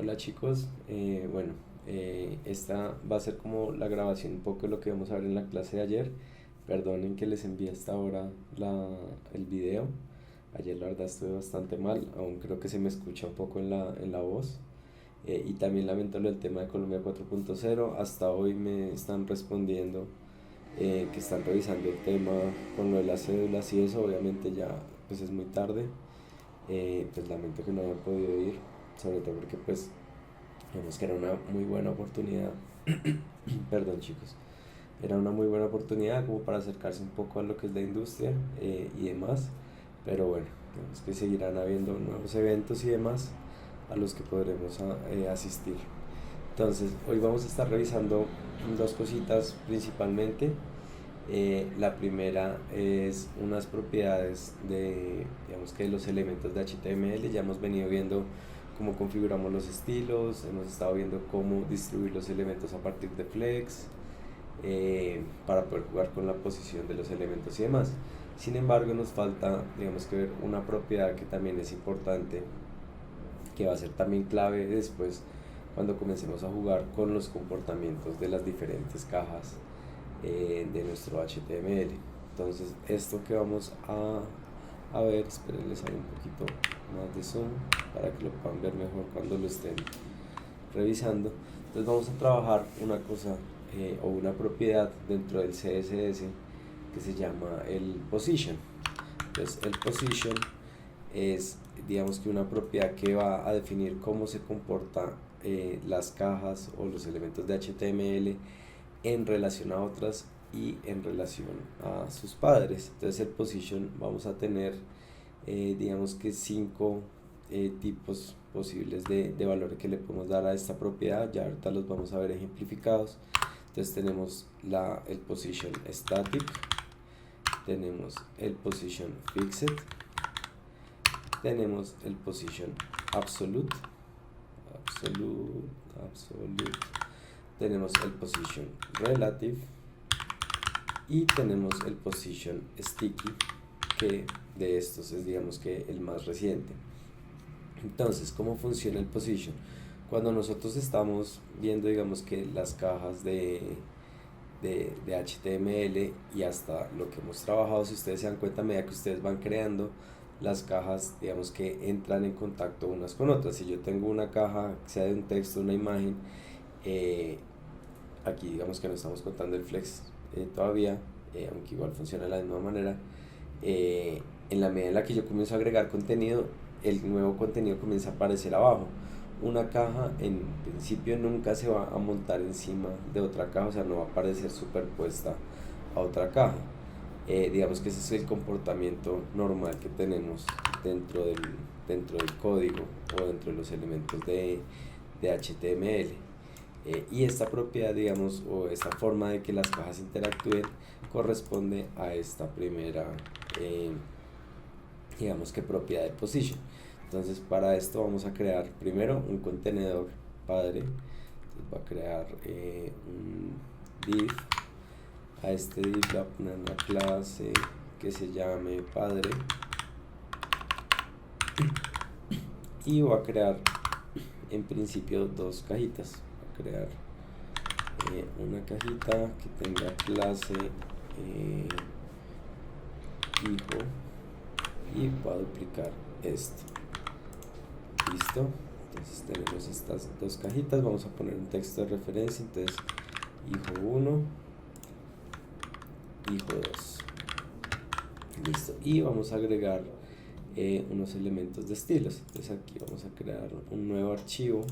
Hola chicos, esta va a ser como la grabación un poco de lo que vamos a ver en la clase de ayer. Perdonen que les envíe hasta ahora el video. Ayer la verdad estuve bastante mal, aún creo que se me escucha un poco en la voz. Y también lamento lo del tema de Colombia 4.0. Hasta hoy me están respondiendo que están revisando el tema con lo de las cédulas y eso. Obviamente ya pues es muy tarde. Pues lamento que no hayan podido ir, sobre todo porque pues vemos que era una muy buena oportunidad. Perdón chicos, era una muy buena oportunidad como para acercarse un poco a lo que es la industria y demás. Pero bueno, vemos que seguirán habiendo nuevos eventos y demás a los que podremos asistir. Entonces, hoy vamos a estar revisando dos cositas principalmente. La primera es unas propiedades de, digamos que de los elementos de HTML. Ya hemos venido viendo cómo configuramos los estilos, hemos estado viendo cómo distribuir los elementos a partir de Flex, para poder jugar con la posición de los elementos y demás. Sin embargo, nos falta, digamos que ver una propiedad que también es importante, que va a ser también clave después cuando comencemos a jugar con los comportamientos de las diferentes cajas de nuestro HTML. Entonces, esto que vamos a ver, esperen, les hago un poquito más de zoom para que lo puedan ver mejor cuando lo estén revisando. Entonces, vamos a trabajar una cosa o una propiedad dentro del CSS que se llama el position. Entonces, el position es, digamos que una propiedad que va a definir cómo se comporta las cajas o los elementos de HTML en relación a otras y en relación a sus padres. Entonces el position vamos a tener digamos que cinco tipos posibles de valores que le podemos dar a esta propiedad. Ya ahorita los vamos a ver ejemplificados. Entonces tenemos el position static, tenemos el position fixed, tenemos el position absolute, tenemos el position relative y tenemos el position sticky, que de estos es, digamos que el más reciente. Entonces, ¿cómo funciona el position? Cuando nosotros estamos viendo, digamos que las cajas de HTML y hasta lo que hemos trabajado, si ustedes se dan cuenta, a medida que ustedes van creando las cajas, digamos que entran en contacto unas con otras. Si yo tengo una caja, sea de un texto, una imagen, aquí digamos que no estamos contando el flex todavía, aunque igual funciona de la misma manera. En la medida en la que yo comienzo a agregar contenido, el nuevo contenido comienza a aparecer abajo. Una caja en principio nunca se va a montar encima de otra caja, o sea, no va a aparecer superpuesta a otra caja. Digamos que ese es el comportamiento normal que tenemos dentro del código o dentro de los elementos de HTML. Y esta propiedad, digamos, o esta forma de que las cajas interactúen corresponde a esta primera, digamos que propiedad de position. Entonces, para esto vamos a crear primero un contenedor padre. Entonces, va a crear un div. A este div le va a poner una clase que se llame padre y voy a crear en principio dos cajitas. Voy a crear una cajita que tenga clase hijo y voy a duplicar esto. Listo. Entonces tenemos estas dos cajitas. Vamos a poner un texto de referencia. Entonces hijo 1, hijo 2. Listo. Y vamos a agregar unos elementos de estilos. Entonces aquí vamos a crear un nuevo archivo.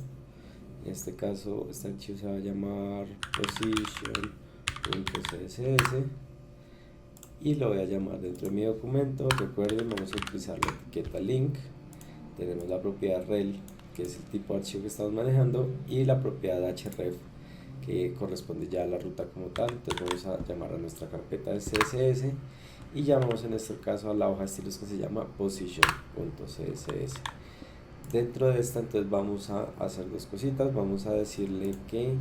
En este caso este archivo se va a llamar position.css y lo voy a llamar dentro de mi documento. Recuerden, vamos a utilizar la etiqueta link. Tenemos la propiedad rel, que es el tipo de archivo que estamos manejando, y la propiedad href, que corresponde ya a la ruta como tal. Entonces vamos a llamar a nuestra carpeta de CSS y llamamos en este caso a la hoja de estilos que se llama position.css. Dentro de esta entonces vamos a hacer dos cositas. Vamos a decirle que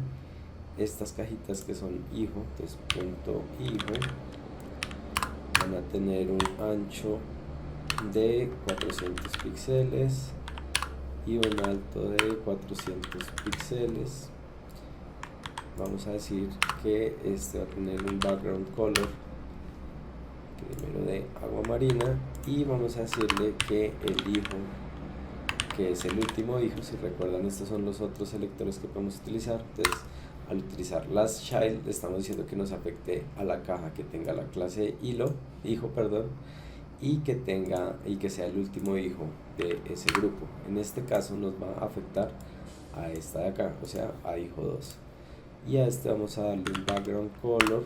estas cajitas que son hijo, entonces punto hijo, van a tener un ancho de 400 píxeles y un alto de 400 píxeles. Vamos a decir que este va a tener un background color primero de agua marina, y vamos a decirle que el hijo, que es el último hijo, si recuerdan estos son los otros selectores que podemos utilizar. Entonces al utilizar last child le estamos diciendo que nos afecte a la caja que tenga la clase hijo, perdón, y que sea el último hijo de ese grupo. En este caso nos va a afectar a esta de acá, o sea a hijo 2, y a este vamos a darle un background color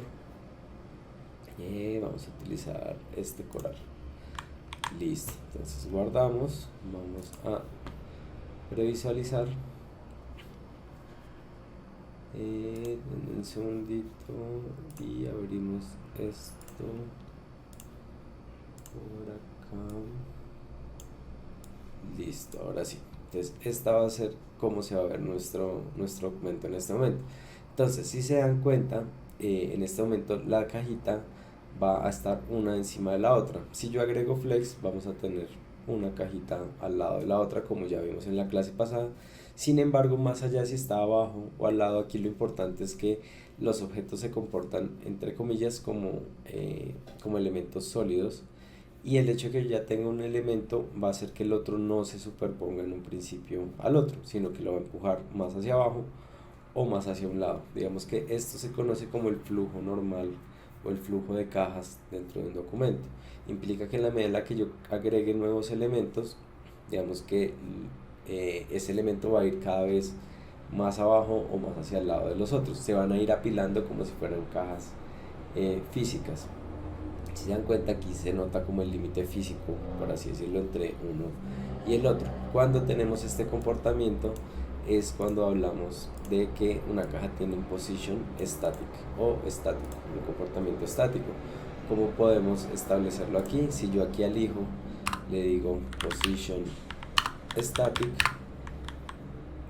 y vamos a utilizar este coral. Listo, entonces guardamos, vamos a previsualizar. Un segundito y abrimos esto por acá. Listo, ahora sí. Entonces esta va a ser cómo se va a ver nuestro documento en este momento. Entonces, si se dan cuenta, en este momento la cajita va a estar una encima de la otra. Si yo agrego flex, vamos a tener una cajita al lado de la otra, como ya vimos en la clase pasada. Sin embargo, más allá si está abajo o al lado, aquí lo importante es que los objetos se comportan entre comillas como elementos sólidos, y el hecho de que yo ya tenga un elemento va a hacer que el otro no se superponga en un principio al otro, sino que lo va a empujar más hacia abajo o más hacia un lado. Digamos que esto se conoce como el flujo normal o el flujo de cajas dentro de un documento. Implica que en la medida en la que yo agregue nuevos elementos, digamos que ese elemento va a ir cada vez más abajo o más hacia el lado de los otros. Se van a ir apilando como si fueran cajas físicas. Si se dan cuenta, aquí se nota como el límite físico, por así decirlo, entre uno y el otro. Cuando tenemos este comportamiento es cuando hablamos de que una caja tiene un position static o estático, un comportamiento estático. ¿Cómo podemos establecerlo aquí? Si yo aquí al hijo le digo position static,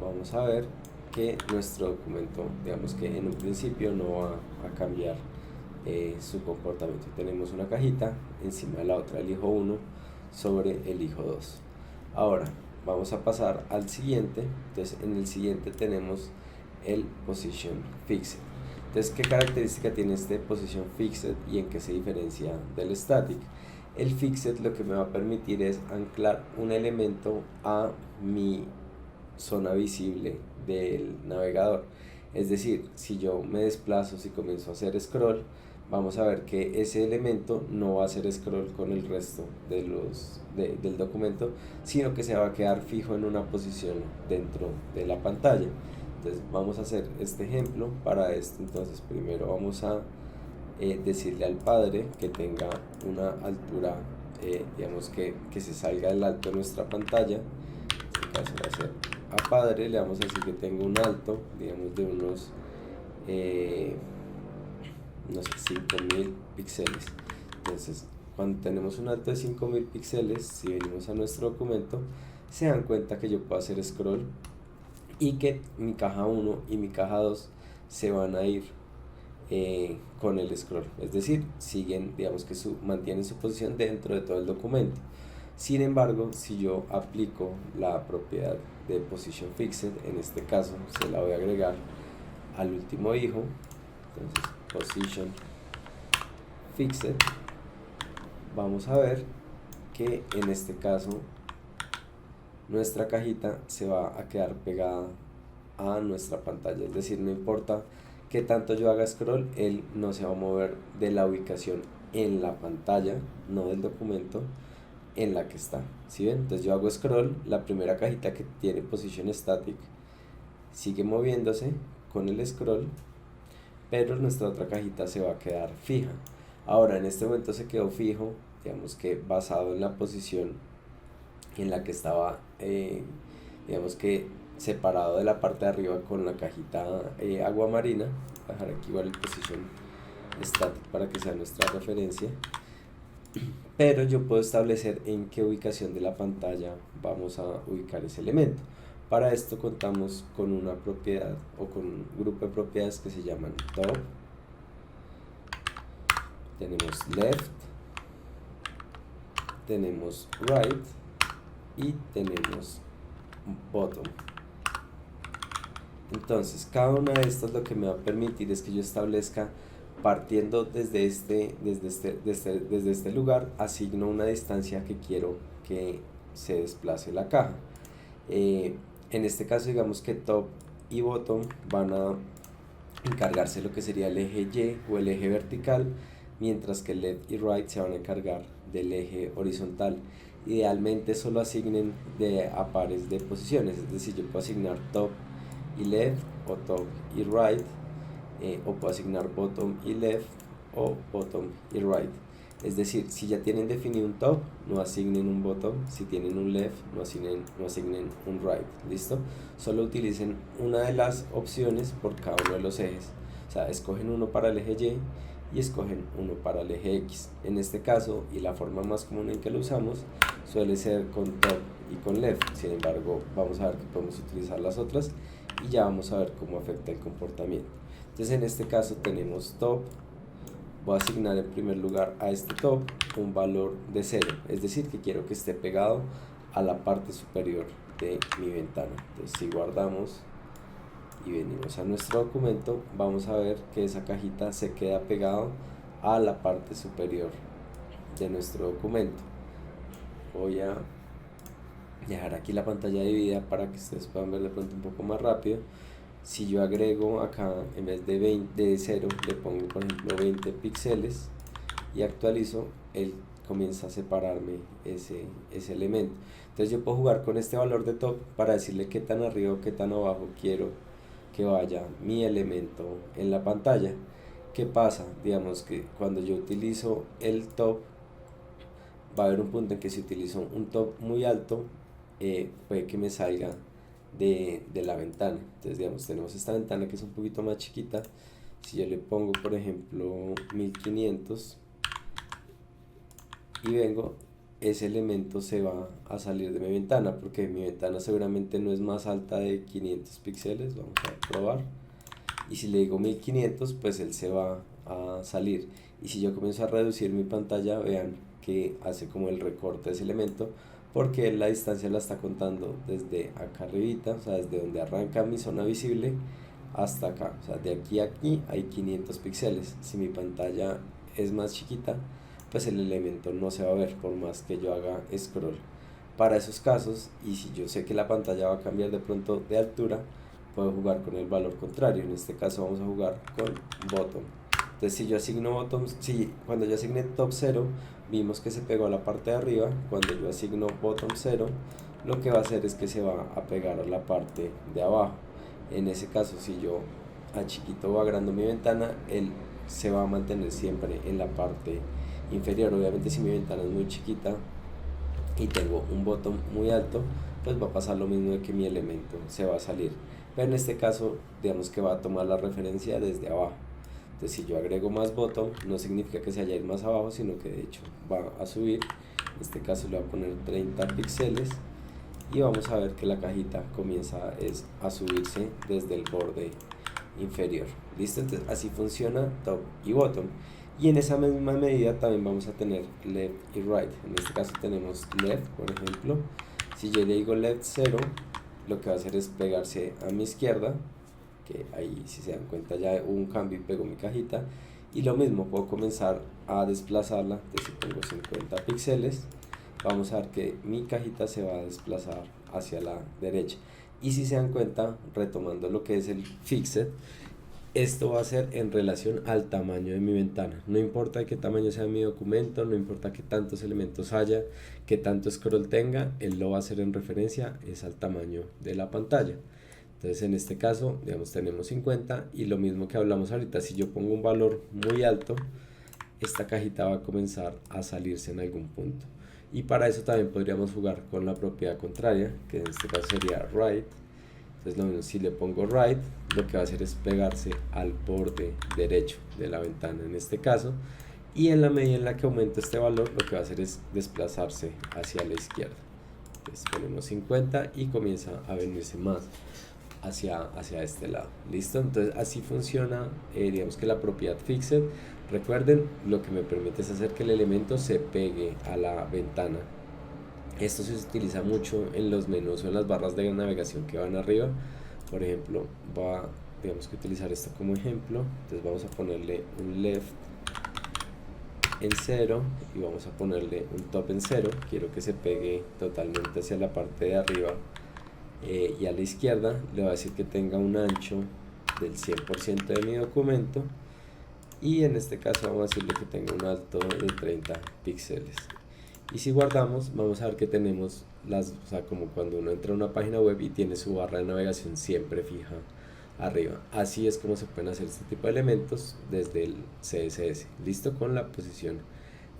vamos a ver que nuestro documento, digamos que en un principio no va a cambiar su comportamiento. Tenemos una cajita encima de la otra, el hijo 1 sobre el hijo 2. Ahora vamos a pasar al siguiente. Entonces en el siguiente tenemos el position fixed. Entonces, ¿qué característica tiene este position fixed y en qué se diferencia del static? El fixed lo que me va a permitir es anclar un elemento a mi zona visible del navegador. Es decir, si yo me desplazo, si comienzo a hacer scroll, vamos a ver que ese elemento no va a hacer scroll con el resto del documento, sino que se va a quedar fijo en una posición dentro de la pantalla. Entonces vamos a hacer este ejemplo. Para esto, entonces primero vamos a decirle al padre que tenga una altura, digamos que se salga del alto de nuestra pantalla. En este caso va a ser a padre, le vamos a decir que tenga un alto, digamos de unos no sé, 5000 píxeles. Entonces cuando tenemos un alto de 5000 píxeles, si venimos a nuestro documento, se dan cuenta que yo puedo hacer scroll y que mi caja 1 y mi caja 2 se van a ir con el scroll, es decir, siguen, digamos que mantienen su posición dentro de todo el documento. Sin embargo, si yo aplico la propiedad de position fixed, en este caso se la voy a agregar al último hijo, entonces position fixed, vamos a ver que en este caso nuestra cajita se va a quedar pegada a nuestra pantalla, es decir, no importa que tanto yo haga scroll, él no se va a mover de la ubicación en la pantalla, no del documento en la que está. ¿Sí ven? Entonces yo hago scroll, la primera cajita que tiene position static sigue moviéndose con el scroll, pero nuestra otra cajita se va a quedar fija. Ahora en este momento se quedó fijo, digamos que basado en la posición en la que estaba, digamos que separado de la parte de arriba con la cajita agua marina. Voy a dejar aquí igual el position static para que sea nuestra referencia, pero yo puedo establecer en qué ubicación de la pantalla vamos a ubicar ese elemento. Para esto contamos con una propiedad o con un grupo de propiedades que se llaman top. Tenemos left, tenemos right y tenemos bottom. Entonces cada una de estas lo que me va a permitir es que yo establezca, partiendo desde este lugar, asigno una distancia que quiero que se desplace la caja. En este caso digamos que top y bottom van a encargarse de lo que sería el eje Y o el eje vertical, mientras que left y right se van a encargar del eje horizontal. Idealmente solo asignen a pares de posiciones, es decir, yo puedo asignar top y left o top y right, o puedo asignar bottom y left o bottom y right. Es decir, si ya tienen definido un top, no asignen un bottom; si tienen un left, no asignen un right. ¿Listo? Solo utilicen una de las opciones por cada uno de los ejes. O sea, escogen uno para el eje Y y escogen uno para el eje X. En este caso, y la forma más común en que lo usamos, suele ser con top y con left. Sin embargo, vamos a ver que podemos utilizar las otras y ya vamos a ver cómo afecta el comportamiento. Entonces, en este caso tenemos top. Voy a asignar en primer lugar a este top un valor de 0, es decir, que quiero que esté pegado a la parte superior de mi ventana. Entonces, si guardamos y venimos a nuestro documento, vamos a ver que esa cajita se queda pegado a la parte superior de nuestro documento. Voy a dejar aquí la pantalla dividida para que ustedes puedan ver de pronto un poco más rápido. Si yo agrego acá, en vez de 0, le pongo por ejemplo 20 píxeles y actualizo, él comienza a separarme ese elemento. Entonces yo puedo jugar con este valor de top para decirle qué tan arriba o qué tan abajo quiero que vaya mi elemento en la pantalla. ¿Qué pasa? Digamos que cuando yo utilizo el top, va a haber un punto en que si utilizo un top muy alto, puede que me salga de la ventana. Entonces digamos, tenemos esta ventana que es un poquito más chiquita. Si yo le pongo por ejemplo 1500 y vengo, ese elemento se va a salir de mi ventana, porque mi ventana seguramente no es más alta de 500 píxeles. Vamos a probar, y si le digo 1500, pues él se va a salir. Y si yo comienzo a reducir mi pantalla, vean que hace como el recorte de ese elemento, porque la distancia la está contando desde acá arribita, o sea, desde donde arranca mi zona visible hasta acá. O sea, de aquí a aquí hay 500 píxeles. Si mi pantalla es más chiquita, pues el elemento no se va a ver por más que yo haga scroll. Para esos casos, y si yo sé que la pantalla va a cambiar de pronto de altura, puedo jugar con el valor contrario. En este caso vamos a jugar con bottom. Entonces si yo asigno bottom, cuando yo asigné top 0, vimos que se pegó a la parte de arriba. Cuando yo asigno bottom 0, lo que va a hacer es que se va a pegar a la parte de abajo. En ese caso, si yo a chiquito o agrando mi ventana, él se va a mantener siempre en la parte inferior. Obviamente si mi ventana es muy chiquita y tengo un bottom muy alto, pues va a pasar lo mismo, de que mi elemento se va a salir. Pero en este caso, digamos que va a tomar la referencia desde abajo. Entonces si yo agrego más bottom, no significa que se vaya a ir más abajo, sino que de hecho va a subir. En este caso le voy a poner 30 píxeles y vamos a ver que la cajita comienza a subirse desde el borde inferior. ¿Listo? Entonces así funciona top y bottom. Y en esa misma medida también vamos a tener left y right. En este caso tenemos left, por ejemplo. Si yo le digo left 0, lo que va a hacer es pegarse a mi izquierda, que ahí, si se dan cuenta, ya hubo un cambio y pegó mi cajita. Y lo mismo, puedo comenzar a desplazarla. Entonces si pongo 50 píxeles, vamos a ver que mi cajita se va a desplazar hacia la derecha. Y si se dan cuenta, retomando lo que es el fixed, esto va a ser en relación al tamaño de mi ventana. No importa qué tamaño sea mi documento, no importa qué tantos elementos haya, qué tanto scroll tenga, él lo va a hacer en referencia es al tamaño de la pantalla. Entonces en este caso, digamos, tenemos 50, y lo mismo que hablamos ahorita, si yo pongo un valor muy alto, esta cajita va a comenzar a salirse en algún punto. Y para eso también podríamos jugar con la propiedad contraria, que en este caso sería right. Entonces lo mismo, si le pongo right, lo que va a hacer es pegarse al borde derecho de la ventana en este caso, y en la medida en la que aumenta este valor, lo que va a hacer es desplazarse hacia la izquierda. Entonces ponemos 50 y comienza a venirse más hacia este lado. ¿Listo? Entonces así funciona, digamos que la propiedad fixed. Recuerden, lo que me permite es hacer que el elemento se pegue a la ventana Esto se utiliza mucho en los menús o en las barras de navegación que van arriba. Por ejemplo, digamos que utilizar esto como ejemplo. Entonces vamos a ponerle un left en 0 y vamos a ponerle un top en 0. Quiero que se pegue totalmente hacia la parte de arriba y a la izquierda. Le voy a decir que tenga un ancho del 100% de mi documento, y en este caso vamos a decirle que tenga un alto de 30 píxeles. Y si guardamos, vamos a ver que tenemos o sea, como cuando uno entra a una página web y tiene su barra de navegación siempre fija arriba. Así es como se pueden hacer este tipo de elementos desde el CSS. Listo, con la posición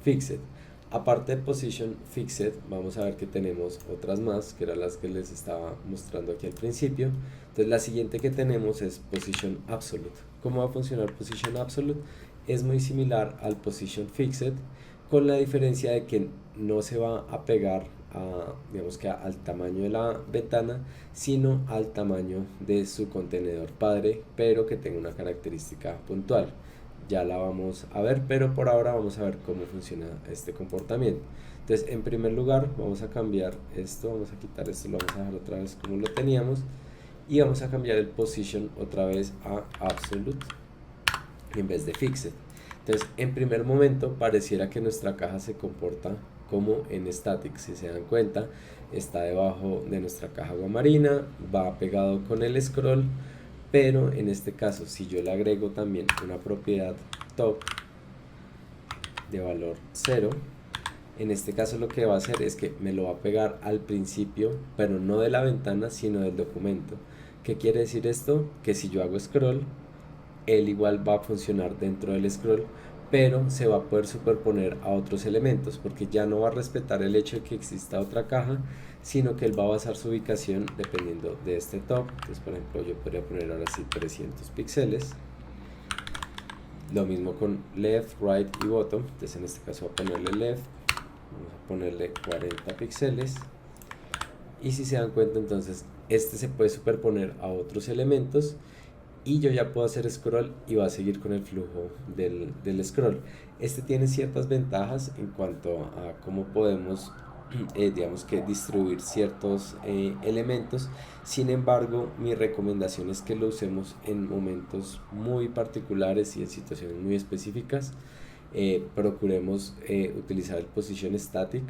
fixed. Aparte de position fixed, vamos a ver que tenemos otras más, que eran las que les estaba mostrando aquí al principio. Entonces la siguiente que tenemos es position absolute. ¿Cómo va a funcionar position absolute? Es muy similar al position fixed, con la diferencia de que no se va a pegar digamos que al tamaño de la ventana, sino al tamaño de su contenedor padre, pero que tenga una característica puntual. Ya la vamos a ver, pero por ahora vamos a ver cómo funciona este comportamiento. Entonces, en primer lugar, vamos a cambiar esto, vamos a quitar esto, lo vamos a dejar otra vez como lo teníamos, y vamos a cambiar el position otra vez a absolute en vez de fixed. Entonces, en primer momento pareciera que nuestra caja se comporta como en static. Si se dan cuenta, está debajo de nuestra caja agua marina, va pegado con el scroll, pero en este caso, si yo le agrego también una propiedad top de valor 0, en este caso lo que va a hacer es que me lo va a pegar al principio, pero no de la ventana, sino del documento. ¿Qué quiere decir esto? Que si yo hago scroll, él igual va a funcionar dentro del scroll, pero se va a poder superponer a otros elementos, porque ya no va a respetar el hecho de que exista otra caja, sino que él va a basar su ubicación dependiendo de este top. Entonces, por ejemplo, yo podría poner ahora sí 300 píxeles. Lo mismo con left, right y bottom. Entonces en este caso voy a ponerle left, vamos a ponerle 40 píxeles, y si se dan cuenta, entonces este se puede superponer a otros elementos y yo ya puedo hacer scroll y va a seguir con el flujo del scroll. Este tiene ciertas ventajas en cuanto a cómo podemos digamos que distribuir ciertos elementos. Sin embargo, mi recomendación es que lo usemos en momentos muy particulares y en situaciones muy específicas. Procuremos utilizar el position static.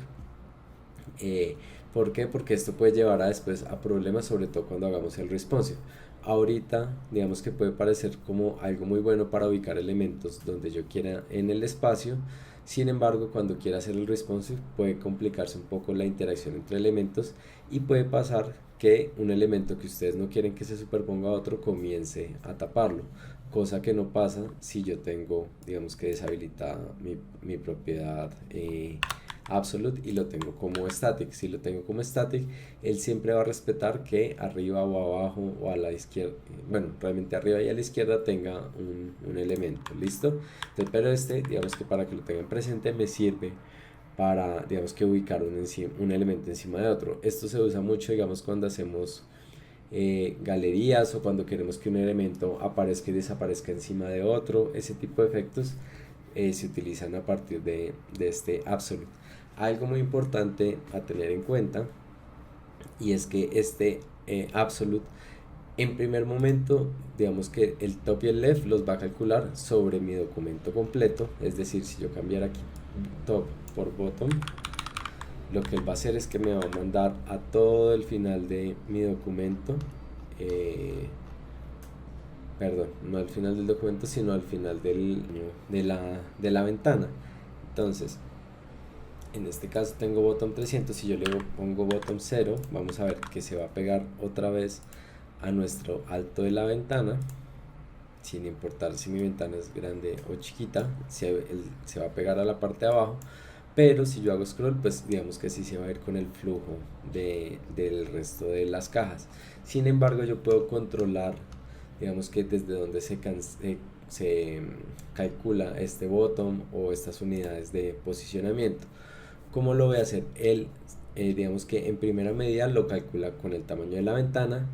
¿Por qué? Porque esto puede llevar a después a problemas, sobre todo cuando hagamos el responsive. Ahorita, digamos que puede parecer como algo muy bueno para ubicar elementos donde yo quiera en el espacio. Sin embargo, cuando quiera hacer el responsive, puede complicarse un poco la interacción entre elementos y puede pasar que un elemento que ustedes no quieren que se superponga a otro comience a taparlo, cosa que no pasa si yo tengo, digamos que deshabilitada mi propiedad absolute y lo tengo como static. Si lo tengo como static, él siempre va a respetar que arriba o abajo o a la izquierda, bueno, realmente arriba y a la izquierda tenga un elemento. ¿Listo? Entonces, pero digamos que para que lo tengan presente, me sirve para, digamos que ubicar un elemento encima de otro. Esto se usa mucho, digamos, cuando hacemos galerías o cuando queremos que un elemento aparezca y desaparezca encima de otro. Ese tipo de efectos se utilizan a partir de este absolute. Algo muy importante a tener en cuenta, y es que este absolute, en primer momento, digamos que el top y el left los va a calcular sobre mi documento completo. Es decir, si yo cambiara aquí top por bottom, lo que él va a hacer es que me va a mandar a todo el final de mi documento, perdón, no al final del documento, sino al final de la ventana. Entonces, en este caso tengo bottom 300, si yo le pongo bottom 0, vamos a ver que se va a pegar otra vez a nuestro alto de la ventana, sin importar si mi ventana es grande o chiquita, se va a pegar a la parte de abajo. Pero si yo hago scroll, pues digamos que sí se va a ir con el flujo del resto de las cajas. Sin embargo, yo puedo controlar, digamos que desde donde se calcula este bottom o estas unidades de posicionamiento. ¿Cómo lo voy a hacer? Él, digamos que en primera medida lo calcula con el tamaño de la ventana,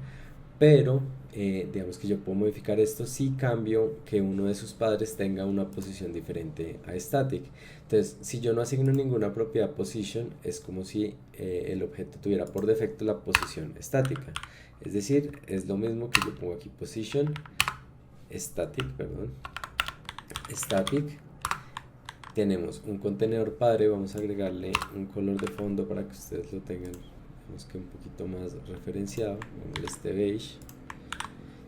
pero digamos que yo puedo modificar esto si cambio que uno de sus padres tenga una posición diferente a static. Entonces, si yo no asigno ninguna propiedad position, es como si el objeto tuviera por defecto la posición estática. Es decir, es lo mismo que yo pongo aquí position static, perdón, static. Tenemos un contenedor padre, vamos a agregarle un color de fondo para que ustedes lo tengan, digamos que un poquito más referenciado, este beige.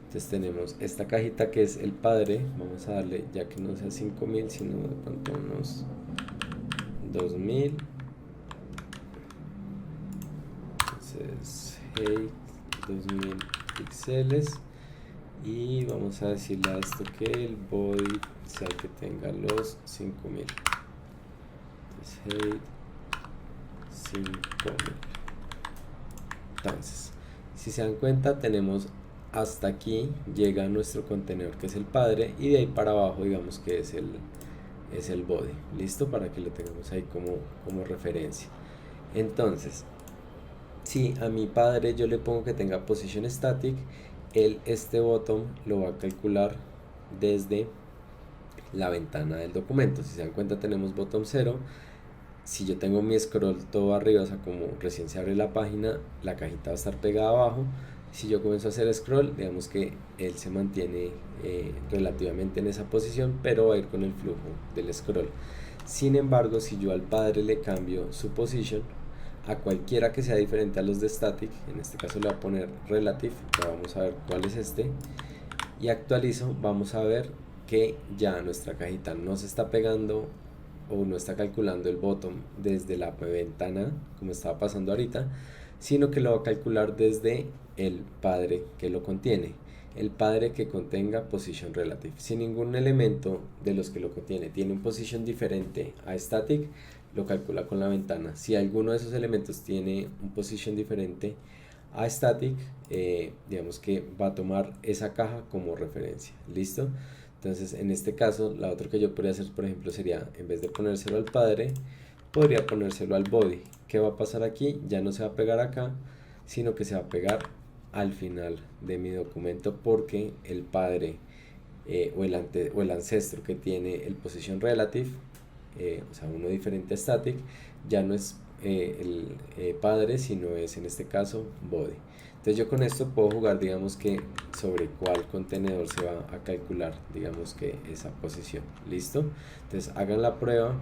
Entonces tenemos esta cajita que es el padre, vamos a darle, ya que no sea 5000 sino de pronto unos 2000. Entonces hey, 2000 píxeles, y vamos a decirle a esto que el body sea que tenga los 5000. Entonces hey, 5000. Entonces, si se dan cuenta, tenemos hasta aquí llega nuestro contenedor, que es el padre, y de ahí para abajo digamos que es el body. Listo, para que lo tengamos ahí como referencia. Entonces, si a mi padre yo le pongo que tenga position static, este bottom lo va a calcular desde la ventana del documento. Si se dan cuenta, tenemos bottom 0. Si yo tengo mi scroll todo arriba, o sea, como recién se abre la página, la cajita va a estar pegada abajo. Si yo comienzo a hacer scroll, digamos que él se mantiene relativamente en esa posición, pero va a ir con el flujo del scroll. Sin embargo, si yo al padre le cambio su position a cualquiera que sea diferente a los de static, en este caso le voy a poner relative, ya vamos a ver cuál es este, y actualizo, vamos a ver que ya nuestra cajita no se está pegando o no está calculando el bottom desde la ventana como estaba pasando ahorita, sino que lo va a calcular desde el padre que lo contiene, el padre que contenga position relative. Si ningún elemento de los que lo contiene tiene un position diferente a static, lo calcula con la ventana. Si alguno de esos elementos tiene un position diferente a static, digamos que va a tomar esa caja como referencia. ¿Listo? Entonces, en este caso, la otra que yo podría hacer, por ejemplo, sería, en vez de ponérselo al padre, podría ponérselo al body. ¿Qué va a pasar aquí? Ya no se va a pegar acá, sino que se va a pegar al final de mi documento, porque el padre o el ancestro que tiene el position relative, o sea, uno diferente a static, ya no es el padre, sino es en este caso body. Entonces yo con esto puedo jugar, digamos que sobre cuál contenedor se va a calcular, digamos que esa posición. ¿Listo? Entonces hagan la prueba,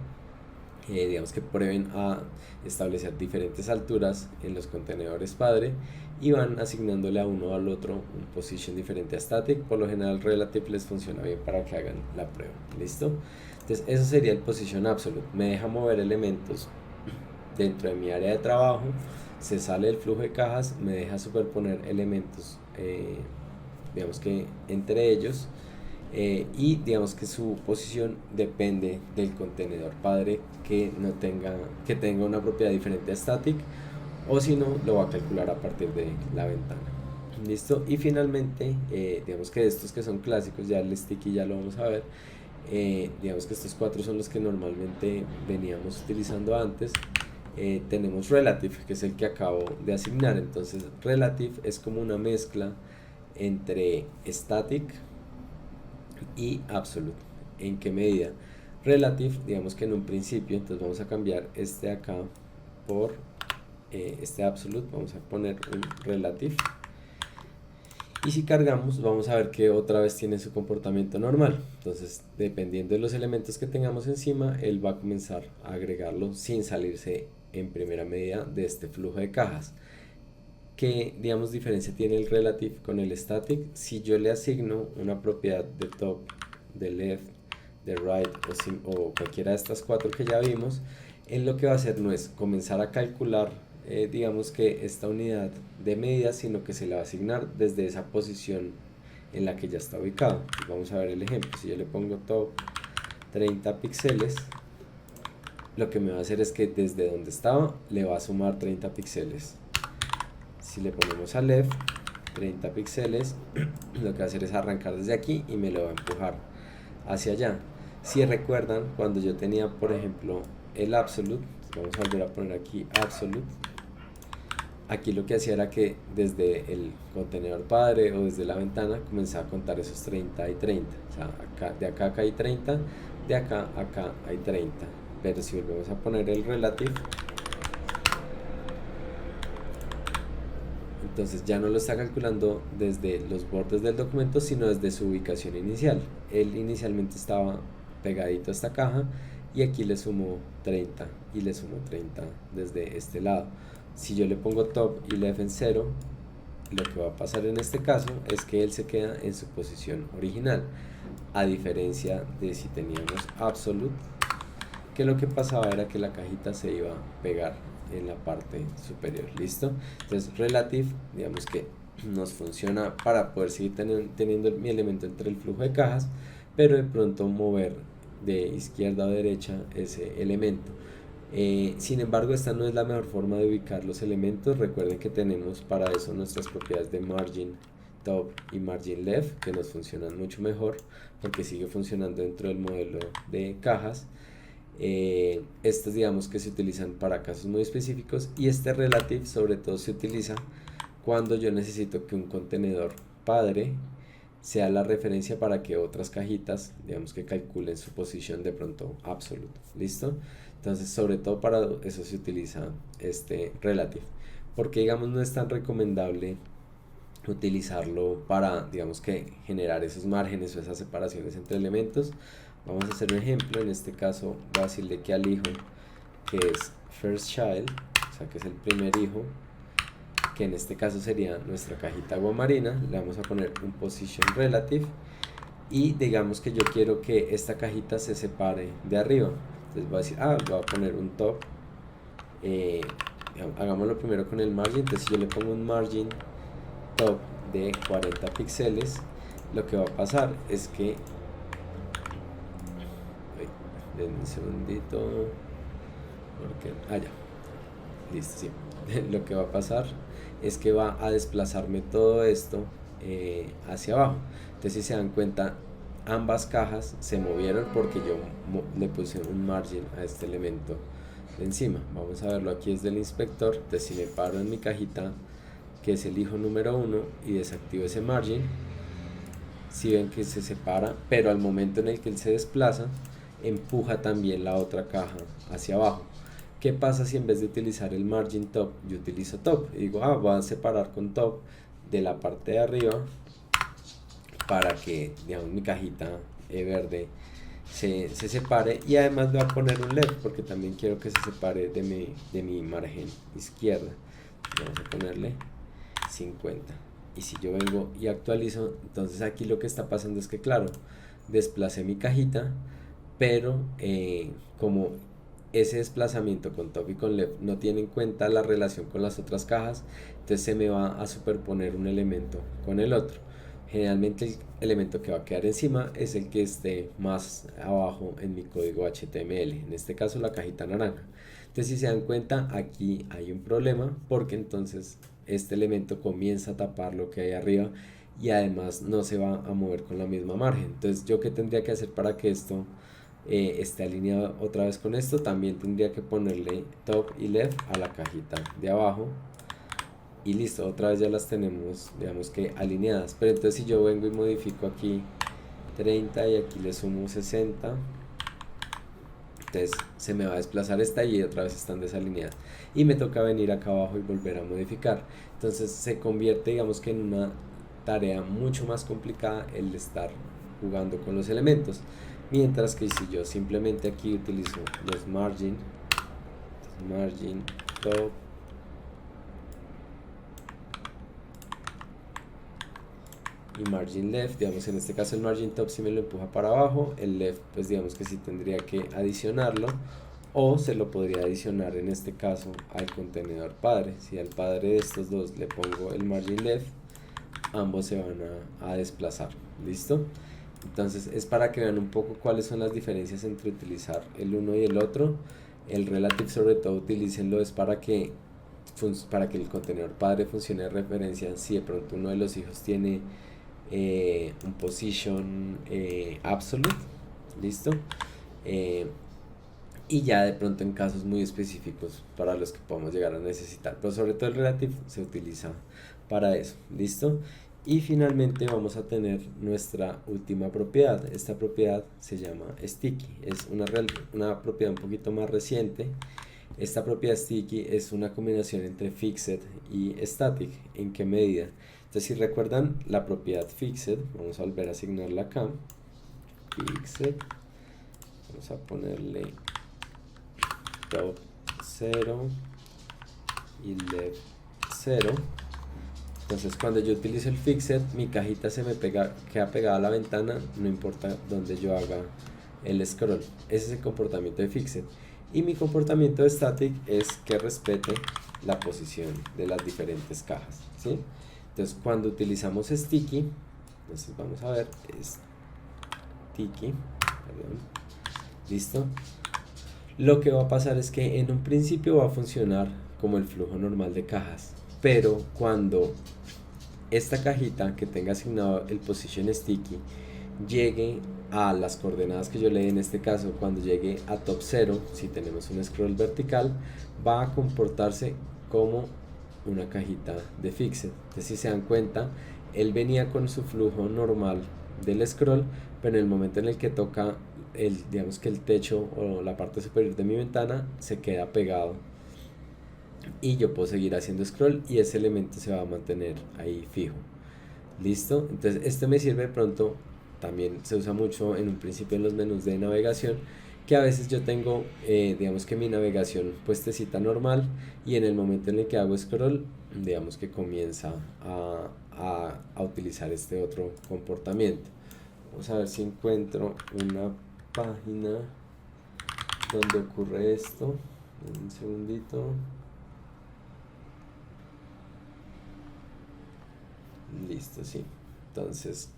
digamos que prueben a establecer diferentes alturas en los contenedores padre y van asignándole a uno o al otro un position diferente a static. Por lo general relative les funciona bien para que hagan la prueba. ¿Listo? Entonces eso sería el position absolute. Me deja mover elementos dentro de mi área de trabajo, se sale del flujo de cajas, me deja superponer elementos, digamos que entre ellos, y digamos que su posición depende del contenedor padre que tenga una propiedad diferente a static, o si no, lo va a calcular a partir de la ventana. Listo. Y finalmente, digamos que estos que son clásicos, ya el sticky ya lo vamos a ver, digamos que estos cuatro son los que normalmente veníamos utilizando antes. Tenemos relative, que es el que acabo de asignar. Entonces relative es como una mezcla entre static y absolute. ¿En qué medida? Relative, digamos que en un principio, entonces vamos a cambiar este acá por este absolute, vamos a poner un relative, y si cargamos vamos a ver que otra vez tiene su comportamiento normal. Entonces, dependiendo de los elementos que tengamos encima, él va a comenzar a agregarlo sin salirse en primera medida de este flujo de cajas. ¿Qué, digamos, diferencia tiene el relative con el static? Si yo le asigno una propiedad de top, de left, de right o cualquiera de estas cuatro que ya vimos, él lo que va a hacer no es comenzar a calcular digamos que esta unidad de medida, sino que se le va a asignar desde esa posición en la que ya está ubicado. Vamos a ver el ejemplo. Si yo le pongo top 30 píxeles, lo que me va a hacer es que desde donde estaba le va a sumar 30 píxeles. Si le ponemos a left 30 píxeles, lo que va a hacer es arrancar desde aquí y me lo va a empujar hacia allá. Si recuerdan, cuando yo tenía, por ejemplo, el absolute, vamos a volver a poner aquí absolute, aquí lo que hacía era que desde el contenedor padre o desde la ventana comenzaba a contar esos 30 y 30. O sea, de acá a acá hay 30, de acá a acá hay 30. Pero si volvemos a poner el relative, entonces ya no lo está calculando desde los bordes del documento, sino desde su ubicación inicial. Él inicialmente estaba pegadito a esta caja y aquí le sumo 30 y le sumo 30 desde este lado. Si yo le pongo top y left en 0, lo que va a pasar en este caso es que él se queda en su posición original, a diferencia de si teníamos absolute, que lo que pasaba era que la cajita se iba a pegar en la parte superior. ¿Listo? Entonces relative, digamos que nos funciona para poder seguir teniendo mi elemento entre el flujo de cajas, pero de pronto mover de izquierda a derecha ese elemento. Sin embargo, esta no es la mejor forma de ubicar los elementos. Recuerden que tenemos para eso nuestras propiedades de margin top y margin left, que nos funcionan mucho mejor porque sigue funcionando dentro del modelo de cajas. Estas digamos que se utilizan para casos muy específicos, y este relative sobre todo se utiliza cuando yo necesito que un contenedor padre sea la referencia para que otras cajitas digamos que calculen su posición de pronto absoluta. ¿Listo? Entonces sobre todo para eso se utiliza este relative, porque digamos no es tan recomendable utilizarlo para digamos que generar esos márgenes o esas separaciones entre elementos. Vamos a hacer un ejemplo. En este caso voy a decirle que al hijo, que es first child, o sea que es el primer hijo, que en este caso sería nuestra cajita agua marina, le vamos a poner un position relative, y digamos que yo quiero que esta cajita se separe de arriba. Entonces voy a decir, voy a poner un top, hagámoslo primero con el margin. Entonces si yo le pongo un margin top de 40 píxeles, lo que va a pasar es que denme un segundito porque ya listo, sí. Lo que va a pasar es que va a desplazarme todo esto hacia abajo. Entonces si se dan cuenta, ambas cajas se movieron porque yo le puse un margin a este elemento de encima. Vamos a verlo aquí desde el inspector. Entonces si me paro en mi cajita, que es el hijo número 1, y desactivo ese margin, si ven que se separa, pero al momento en el que él se desplaza empuja también la otra caja hacia abajo. ¿Qué pasa si en vez de utilizar el margin top yo utilizo top? Y digo, voy a separar con top de la parte de arriba para que digamos mi cajita verde se separe, y además voy a poner un left porque también quiero que se separe de mi margen izquierda. Vamos a ponerle 50. Y si yo vengo y actualizo, entonces aquí lo que está pasando es que claro, desplacé mi cajita, pero como ese desplazamiento con top y con left no tiene en cuenta la relación con las otras cajas, entonces se me va a superponer un elemento con el otro. Generalmente el elemento que va a quedar encima es el que esté más abajo en mi código HTML, en este caso la cajita naranja. Entonces si se dan cuenta, aquí hay un problema porque entonces este elemento comienza a tapar lo que hay arriba y además no se va a mover con la misma margen. Entonces yo qué tendría que hacer para que esto esté alineado otra vez con esto. También tendría que ponerle top y left a la cajita de abajo y listo, otra vez ya las tenemos digamos que alineadas. Pero entonces si yo vengo y modifico aquí 30 y aquí le sumo 60, entonces se me va a desplazar esta y otra vez están desalineadas y me toca venir acá abajo y volver a modificar. Entonces se convierte digamos que en una tarea mucho más complicada el de estar jugando con los elementos, mientras que si yo simplemente aquí utilizo los margin top y margin left, digamos en este caso el margin top si me lo empuja para abajo, el left pues digamos que sí tendría que adicionarlo, o se lo podría adicionar en este caso al contenedor padre. Si al padre de estos dos le pongo el margin left, ambos se van a desplazar. ¿Listo? Entonces es para que vean un poco cuáles son las diferencias entre utilizar el uno y el otro. El relative sobre todo utilícenlo es para que el contenedor padre funcione de referencia si de pronto uno de los hijos tiene un position absolute. ¿Listo? y ya de pronto en casos muy específicos para los que podemos llegar a necesitar, pero sobre todo el relative se utiliza para eso. ¿Listo? Y finalmente vamos a tener nuestra última propiedad. Esta propiedad se llama sticky, es una propiedad un poquito más reciente. Esta propiedad sticky es una combinación entre fixed y static. ¿En qué medida? Entonces, si recuerdan la propiedad fixed, vamos a volver a asignarla acá. Fixed, vamos a ponerle top 0 y left 0. Entonces, cuando yo utilizo el fixed, mi cajita se me queda pegada a la ventana, no importa donde yo haga el scroll. Ese es el comportamiento de fixed. Y mi comportamiento de static es que respete la posición de las diferentes cajas, ¿sí? Entonces, cuando utilizamos sticky, entonces vamos a ver, sticky, perdón, listo. Lo que va a pasar es que en un principio va a funcionar como el flujo normal de cajas, pero cuando esta cajita que tenga asignado el position sticky llegue a las coordenadas que yo le dé, en este caso cuando llegue a top 0, si tenemos un scroll vertical, va a comportarse como una cajita de fixed. Entonces, si se dan cuenta, él venía con su flujo normal del scroll, pero en el momento en el que toca digamos que el techo o la parte superior de mi ventana se queda pegado y yo puedo seguir haciendo scroll y ese elemento se va a mantener ahí fijo. ¿Listo? Entonces este me sirve de pronto, también se usa mucho en un principio en los menús de navegación, que a veces yo tengo, digamos que mi navegación puestecita normal y en el momento en el que hago scroll, digamos que comienza a utilizar este otro comportamiento. Vamos a ver si encuentro una página donde ocurre esto. Un segundito. Listo, sí. Entonces,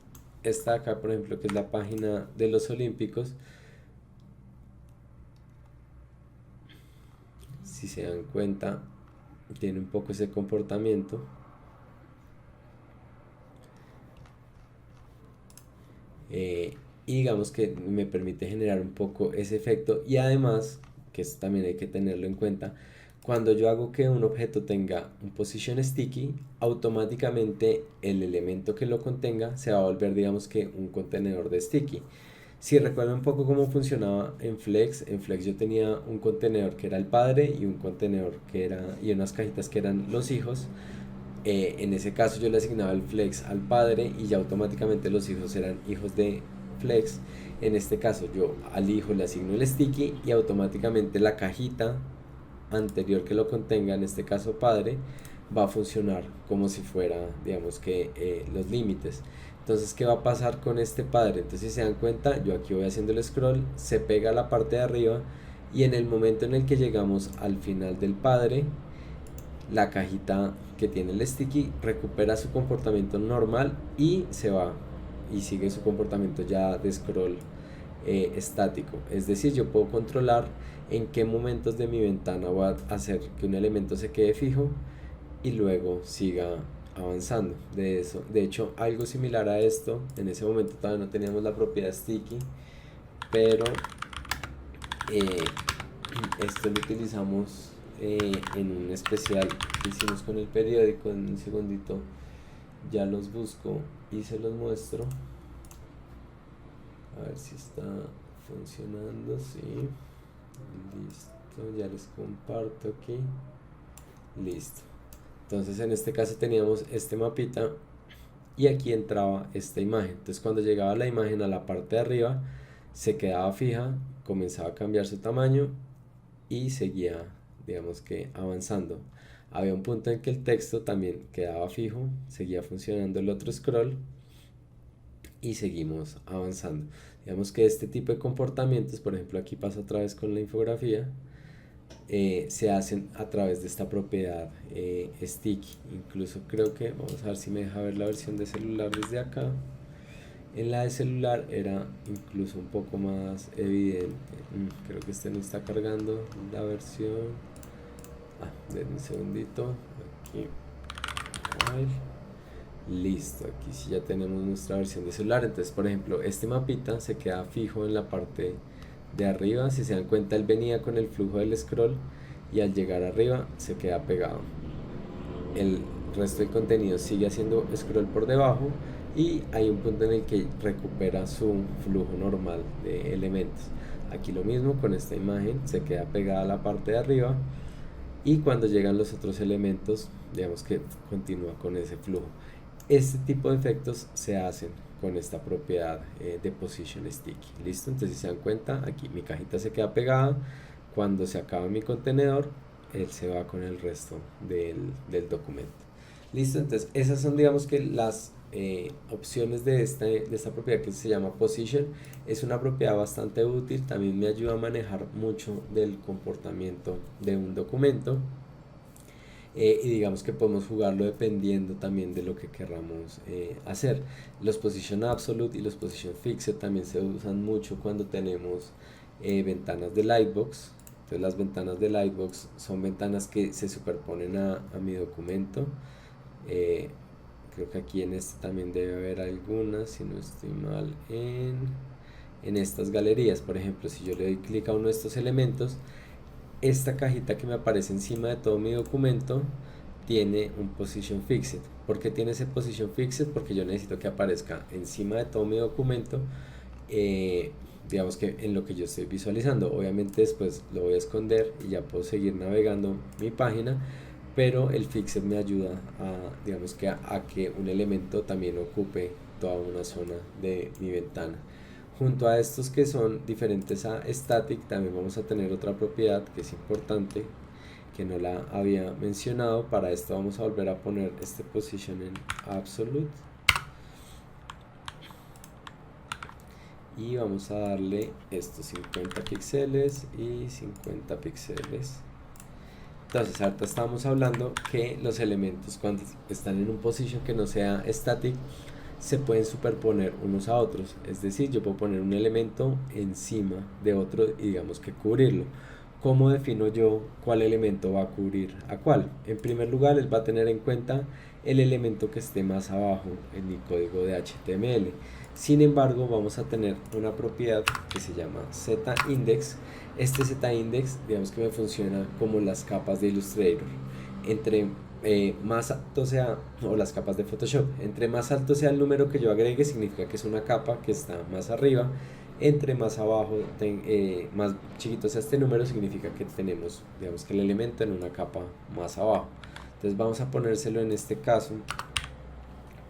esta acá, por ejemplo, que es la página de los Olímpicos. Si se dan cuenta, tiene un poco ese comportamiento. Y digamos que me permite generar un poco ese efecto. Y además, que esto también hay que tenerlo en cuenta, cuando yo hago que un objeto tenga un position sticky, automáticamente el elemento que lo contenga se va a volver, digamos que, un contenedor de sticky. Si recuerdan un poco cómo funcionaba en Flex yo tenía un contenedor que era el padre y un contenedor que era, y unas cajitas que eran los hijos. En ese caso yo le asignaba el Flex al padre y ya automáticamente los hijos eran hijos de Flex. En este caso yo al hijo le asigno el sticky y automáticamente la cajita anterior que lo contenga, en este caso padre, va a funcionar como si fuera, digamos que, los límites. Entonces, ¿qué va a pasar con este padre? Entonces, si se dan cuenta, yo aquí voy haciendo el scroll, se pega a la parte de arriba y en el momento en el que llegamos al final del padre, la cajita que tiene el sticky recupera su comportamiento normal y se va y sigue su comportamiento ya de scroll estático. Es decir, yo puedo controlar en qué momentos de mi ventana voy a hacer que un elemento se quede fijo y luego siga avanzando. De hecho, algo similar a esto, en ese momento todavía no teníamos la propiedad sticky, pero esto lo utilizamos en un especial que hicimos con el periódico. En un segundito ya los busco y se los muestro. A ver si está funcionando. Sí, listo, ya les comparto aquí. Listo. Entonces en este caso teníamos este mapita y aquí entraba esta imagen. Entonces cuando llegaba la imagen a la parte de arriba se quedaba fija, comenzaba a cambiar su tamaño y seguía, digamos que, avanzando. Había un punto en que el texto también quedaba fijo, seguía funcionando el otro scroll y seguimos avanzando. Digamos que este tipo de comportamientos, por ejemplo aquí pasa otra vez con la infografía, se hacen a través de esta propiedad sticky. Incluso creo que, vamos a ver si me deja ver la versión de celular desde acá. En la de celular era incluso un poco más evidente. Creo que este no está cargando la versión. Denme un segundito. Aquí. Listo, aquí sí ya tenemos nuestra versión de celular. Entonces, por ejemplo, este mapita se queda fijo en la parte de arriba, si se dan cuenta, él venía con el flujo del scroll y al llegar arriba se queda pegado. El resto del contenido sigue haciendo scroll por debajo y hay un punto en el que recupera su flujo normal de elementos. Aquí lo mismo con esta imagen, se queda pegada a la parte de arriba y cuando llegan los otros elementos, digamos que continúa con ese flujo. Este tipo de efectos se hacen con esta propiedad de position sticky. Listo, entonces si se dan cuenta, aquí mi cajita se queda pegada. Cuando se acaba mi contenedor, él se va con el resto del documento. Listo, entonces esas son, digamos que las opciones de esta propiedad que se llama position. Es una propiedad bastante útil, también me ayuda a manejar mucho del comportamiento de un documento. Y digamos que podemos jugarlo dependiendo también de lo que queramos hacer. Los position absolute y los position fixed también se usan mucho cuando tenemos ventanas de lightbox. Entonces las ventanas de lightbox son ventanas que se superponen a mi documento. Creo que aquí en este también debe haber algunas, si no estoy mal, en estas galerías. Por ejemplo, si yo le doy clic a uno de estos elementos, esta cajita que me aparece encima de todo mi documento tiene un position fixed. ¿Por qué tiene ese position fixed? Porque yo necesito que aparezca encima de todo mi documento, digamos que en lo que yo estoy visualizando. Obviamente después lo voy a esconder y ya puedo seguir navegando mi página, pero el fixed me ayuda a, digamos que a que un elemento también ocupe toda una zona de mi ventana. Junto a estos que son diferentes a static, también vamos a tener otra propiedad que es importante, que no la había mencionado. Para esto vamos a volver a poner este position en absolute y vamos a darle estos 50 píxeles y 50 píxeles. Entonces ahorita estamos hablando que los elementos cuando están en un position que no sea static se pueden superponer unos a otros, es decir, yo puedo poner un elemento encima de otro y digamos que cubrirlo. ¿Cómo defino yo cuál elemento va a cubrir a cuál? En primer lugar, él va a tener en cuenta el elemento que esté más abajo en mi código de HTML. Sin embargo, vamos a tener una propiedad que se llama zIndex. Este zIndex, digamos que me funciona como las capas de Illustrator. Entre más alto sea, o las capas de Photoshop, entre más alto sea el número que yo agregue, significa que es una capa que está más arriba. Entre más abajo, más chiquito sea este número, significa que tenemos, digamos que el elemento en una capa más abajo. Entonces vamos a ponérselo en este caso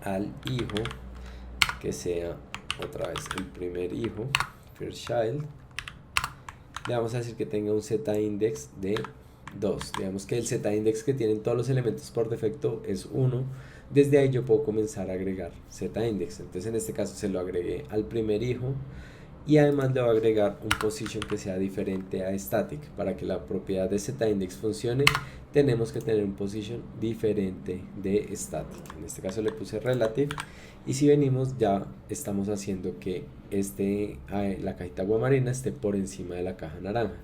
al hijo, que sea otra vez el primer hijo, first child. Le vamos a decir que tenga un zIndex de 2. Digamos que el zIndex que tienen todos los elementos por defecto es 1. Desde ahí yo puedo comenzar a agregar zIndex. Entonces en este caso se lo agregué al primer hijo y además le voy a agregar un position que sea diferente a static. Para que la propiedad de zIndex funcione, tenemos que tener un position diferente de static. En este caso le puse relative y si venimos ya estamos haciendo que la cajita agua marina esté por encima de la caja naranja.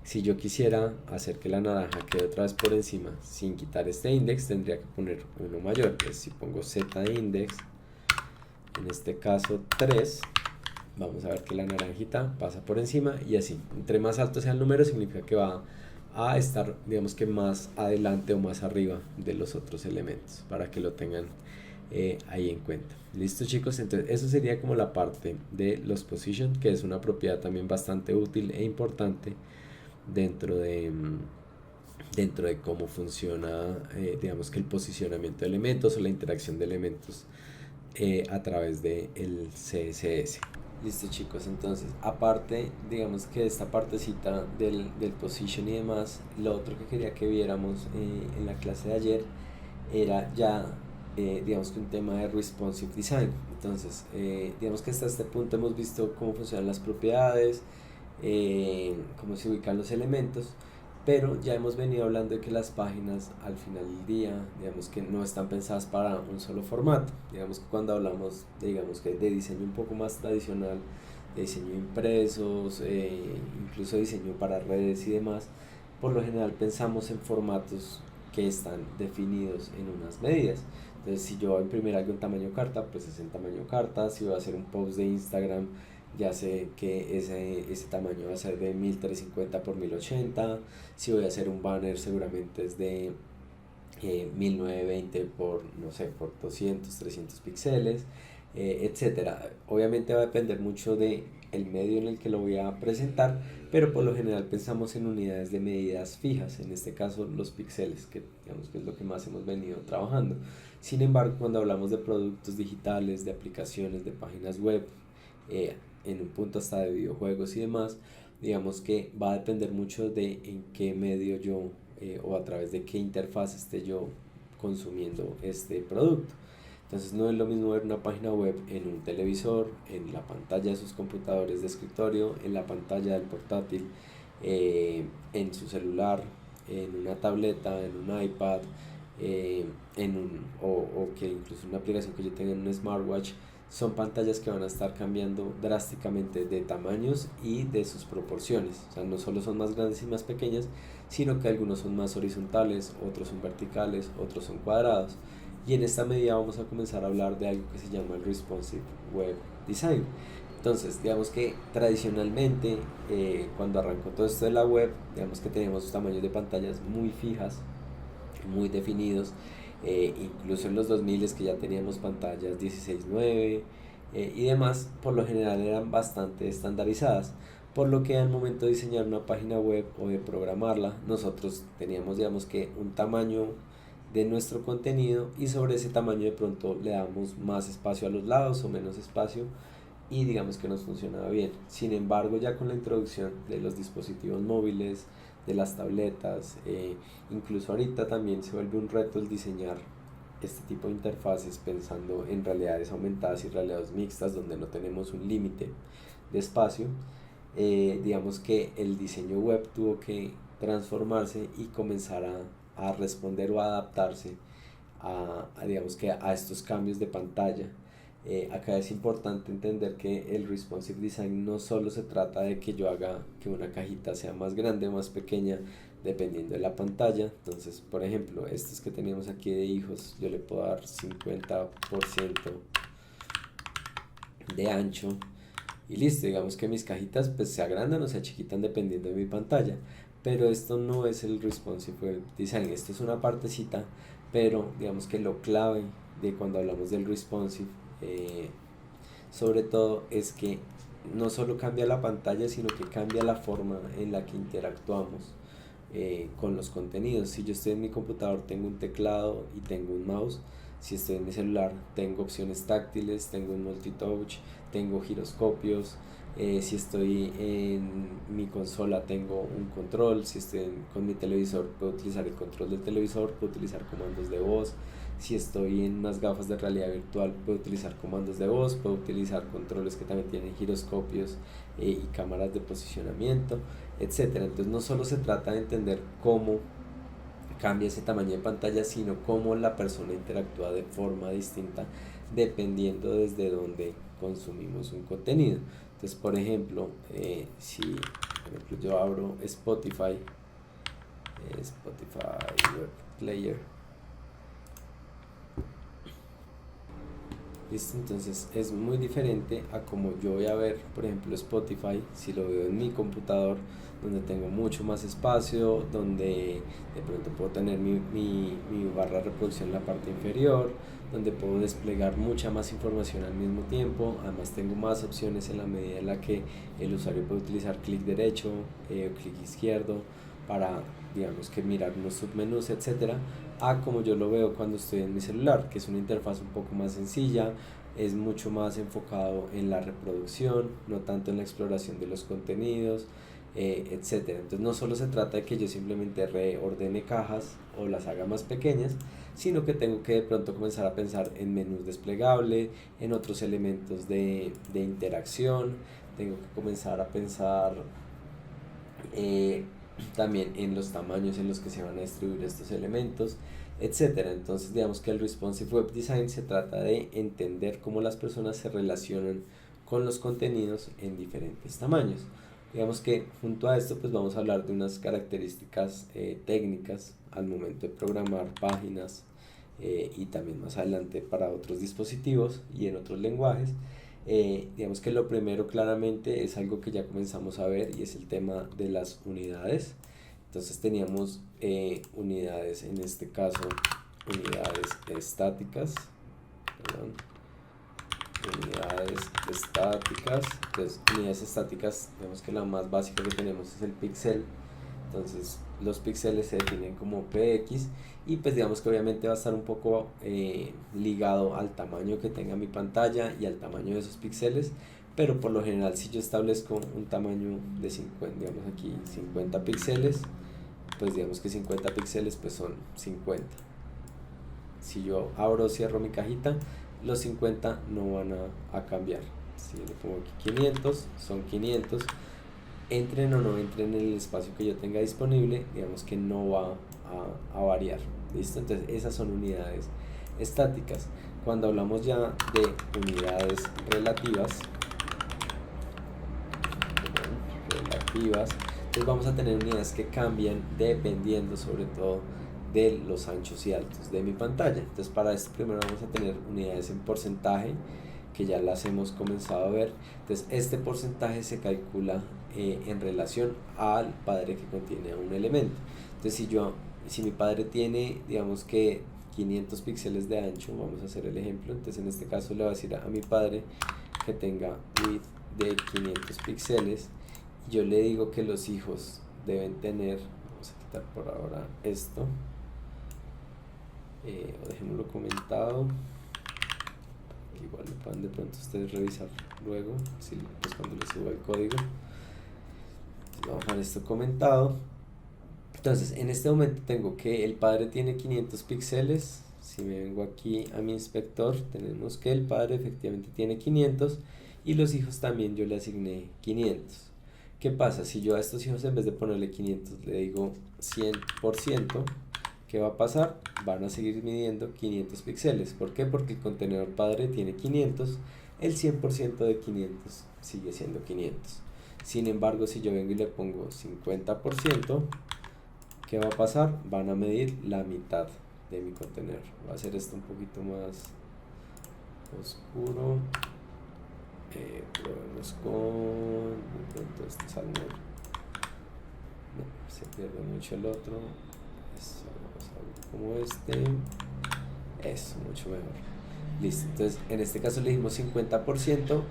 Si yo quisiera hacer que la naranja quede otra vez por encima sin quitar este index, tendría que poner uno mayor. Entonces si pongo zIndex, en este caso 3, vamos a ver que la naranjita pasa por encima y así. Entre más alto sea el número significa que va a estar, digamos que más adelante o más arriba de los otros elementos, para que lo tengan ahí en cuenta. Listo, chicos, entonces eso sería como la parte de los position, que es una propiedad también bastante útil e importante dentro de cómo funciona digamos que el posicionamiento de elementos o la interacción de elementos a través del CSS. Listo, chicos, entonces aparte, digamos que esta partecita del position y demás, lo otro que quería que viéramos en la clase de ayer era ya digamos que un tema de responsive design. Entonces digamos que hasta este punto hemos visto cómo funcionan las propiedades, cómo se ubican los elementos, pero ya hemos venido hablando de que las páginas al final del día, digamos que no están pensadas para un solo formato. Digamos que cuando hablamos digamos que de diseño un poco más tradicional, de diseño de impresos, incluso diseño para redes y demás, por lo general pensamos en formatos que están definidos en unas medidas. Entonces si yo voy a imprimir algo en tamaño carta, pues es en tamaño carta. Si voy a hacer un post de Instagram, ya sé que ese tamaño va a ser de 1350 por 1080. Si voy a hacer un banner, seguramente es de 1920 por, no sé, por 200, 300 píxeles, etcétera. Obviamente va a depender mucho de el medio en el que lo voy a presentar, pero por lo general pensamos en unidades de medidas fijas, en este caso los píxeles, que digamos que es lo que más hemos venido trabajando. Sin embargo, cuando hablamos de productos digitales, de aplicaciones, de páginas web, en un punto hasta de videojuegos y demás, digamos que va a depender mucho de en qué medio yo o a través de qué interfaz esté yo consumiendo este producto. Entonces no es lo mismo ver una página web en un televisor, en la pantalla de sus computadores de escritorio, en la pantalla del portátil, en su celular, en una tableta, en un iPad, o que incluso una aplicación que yo tenga en un smartwatch. Son pantallas que van a estar cambiando drásticamente de tamaños y de sus proporciones. O sea, no solo son más grandes y más pequeñas, sino que algunos son más horizontales, otros son verticales, otros son cuadrados. Y en esta medida vamos a comenzar a hablar de algo que se llama el Responsive Web Design. Entonces, digamos que tradicionalmente, cuando arrancó todo esto de la web, digamos que teníamos tamaños de pantallas muy fijas, muy definidos, incluso en los 2000 es que ya teníamos pantallas 16:9 y demás, por lo general eran bastante estandarizadas, por lo que al momento de diseñar una página web o de programarla, nosotros teníamos, digamos que, un tamaño de nuestro contenido, y sobre ese tamaño de pronto le damos más espacio a los lados o menos espacio, y digamos que nos funcionaba bien. Sin embargo, ya con la introducción de los dispositivos móviles, de las tabletas, incluso ahorita también se vuelve un reto el diseñar este tipo de interfaces pensando en realidades aumentadas y realidades mixtas donde no tenemos un límite de espacio. Digamos que el diseño web tuvo que transformarse y comenzar a responder o a adaptarse digamos que a estos cambios de pantalla. Acá es importante entender que el responsive design no solo se trata de que yo haga que una cajita sea más grande o más pequeña dependiendo de la pantalla. Entonces, por ejemplo, estos que teníamos aquí de hijos, yo le puedo dar 50% de ancho y listo. Digamos que mis cajitas pues se agrandan o se achiquitan dependiendo de mi pantalla, pero esto no es el responsive web design. Esto es una partecita, pero digamos que lo clave de cuando hablamos del responsive, eh, sobre todo, es que no solo cambia la pantalla, sino que cambia la forma en la que interactuamos con los contenidos. Si yo estoy en mi computador, tengo un teclado y tengo un mouse. Si estoy en mi celular, tengo opciones táctiles, tengo un multitouch, tengo giroscopios. Si estoy en mi consola, tengo un control. Si estoy con mi televisor, puedo utilizar el control del televisor, puedo utilizar comandos de voz. Si estoy en unas gafas de realidad virtual, puedo utilizar comandos de voz, puedo utilizar controles que también tienen giroscopios y cámaras de posicionamiento, etcétera. Entonces no solo se trata de entender cómo cambia ese tamaño de pantalla, sino cómo la persona interactúa de forma distinta dependiendo desde donde consumimos un contenido. Entonces, por ejemplo, si por ejemplo, yo abro Spotify, Spotify Web Player, ¿listo? Entonces es muy diferente a como yo voy a ver, por ejemplo, Spotify, si lo veo en mi computador, donde tengo mucho más espacio, donde de pronto puedo tener mi barra de reproducción en la parte inferior, donde puedo desplegar mucha más información al mismo tiempo. Además tengo más opciones en la medida en la que el usuario puede utilizar clic derecho o clic izquierdo para, digamos, que mirar unos submenús, etcétera, a como yo lo veo cuando estoy en mi celular, que es una interfaz un poco más sencilla, es mucho más enfocado en la reproducción, no tanto en la exploración de los contenidos, etcétera. Entonces no solo se trata de que yo simplemente reordene cajas o las haga más pequeñas, sino que tengo que de pronto comenzar a pensar en menús desplegable, en otros elementos de interacción, tengo que comenzar a pensar eh, también en los tamaños en los que se van a distribuir estos elementos, etcétera. Entonces, digamos que el responsive web design se trata de entender cómo las personas se relacionan con los contenidos en diferentes tamaños. Digamos que junto a esto pues vamos a hablar de unas características técnicas al momento de programar páginas, y también más adelante para otros dispositivos y en otros lenguajes. Digamos que lo primero claramente es algo que ya comenzamos a ver y es el tema de las unidades. Entonces teníamos unidades, en este caso unidades estáticas, perdón, unidades estáticas. Entonces unidades estáticas, digamos que la más básica que tenemos es el píxel. Entonces los píxeles se definen como px y pues digamos que obviamente va a estar un poco ligado al tamaño que tenga mi pantalla y al tamaño de esos píxeles, pero por lo general si yo establezco un tamaño de 50, digamos aquí 50 píxeles, pues digamos que 50 píxeles pues son 50. Si yo abro o cierro mi cajita, los 50 no van a cambiar. Si le pongo aquí 500, son 500. Entren o no entren en el espacio que yo tenga disponible, digamos que no va a variar. ¿Listo? Entonces esas son unidades estáticas. Cuando hablamos ya de unidades relativas, entonces vamos a tener unidades que cambian dependiendo sobre todo de los anchos y altos de mi pantalla. Entonces para esto primero vamos a tener unidades en porcentaje, que ya las hemos comenzado a ver. Entonces este porcentaje se calcula en relación al padre que contiene a un elemento. Entonces si mi padre tiene, digamos que 500 píxeles de ancho, vamos a hacer el ejemplo, entonces en este caso le voy a decir a mi padre que tenga width de 500 píxeles, y yo le digo que los hijos deben tener, vamos a quitar por ahora esto, o dejémoslo comentado, igual lo pueden de pronto ustedes revisar luego, si, pues cuando les suba el código. Entonces vamos a dejar esto comentado. Entonces en este momento tengo que el padre tiene 500 píxeles. Si me vengo aquí a mi inspector, tenemos que el padre efectivamente tiene 500 y los hijos también yo le asigné 500. ¿Qué pasa? Si yo a estos hijos en vez de ponerle 500 le digo 100%, ¿qué va a pasar? Van a seguir midiendo 500 píxeles. ¿Por qué? Porque el contenedor padre tiene 500, el 100% de 500 sigue siendo 500. Sin embargo, si yo vengo y le pongo 50%, ¿qué va a pasar? Van a medir la mitad de mi contenedor. Voy a hacer esto un poquito más oscuro. Probemos con... De pronto este salmón. No, se pierde mucho el otro. Eso, vamos a ver como este. Eso, mucho mejor. Listo, entonces en este caso le dimos 50%. Entonces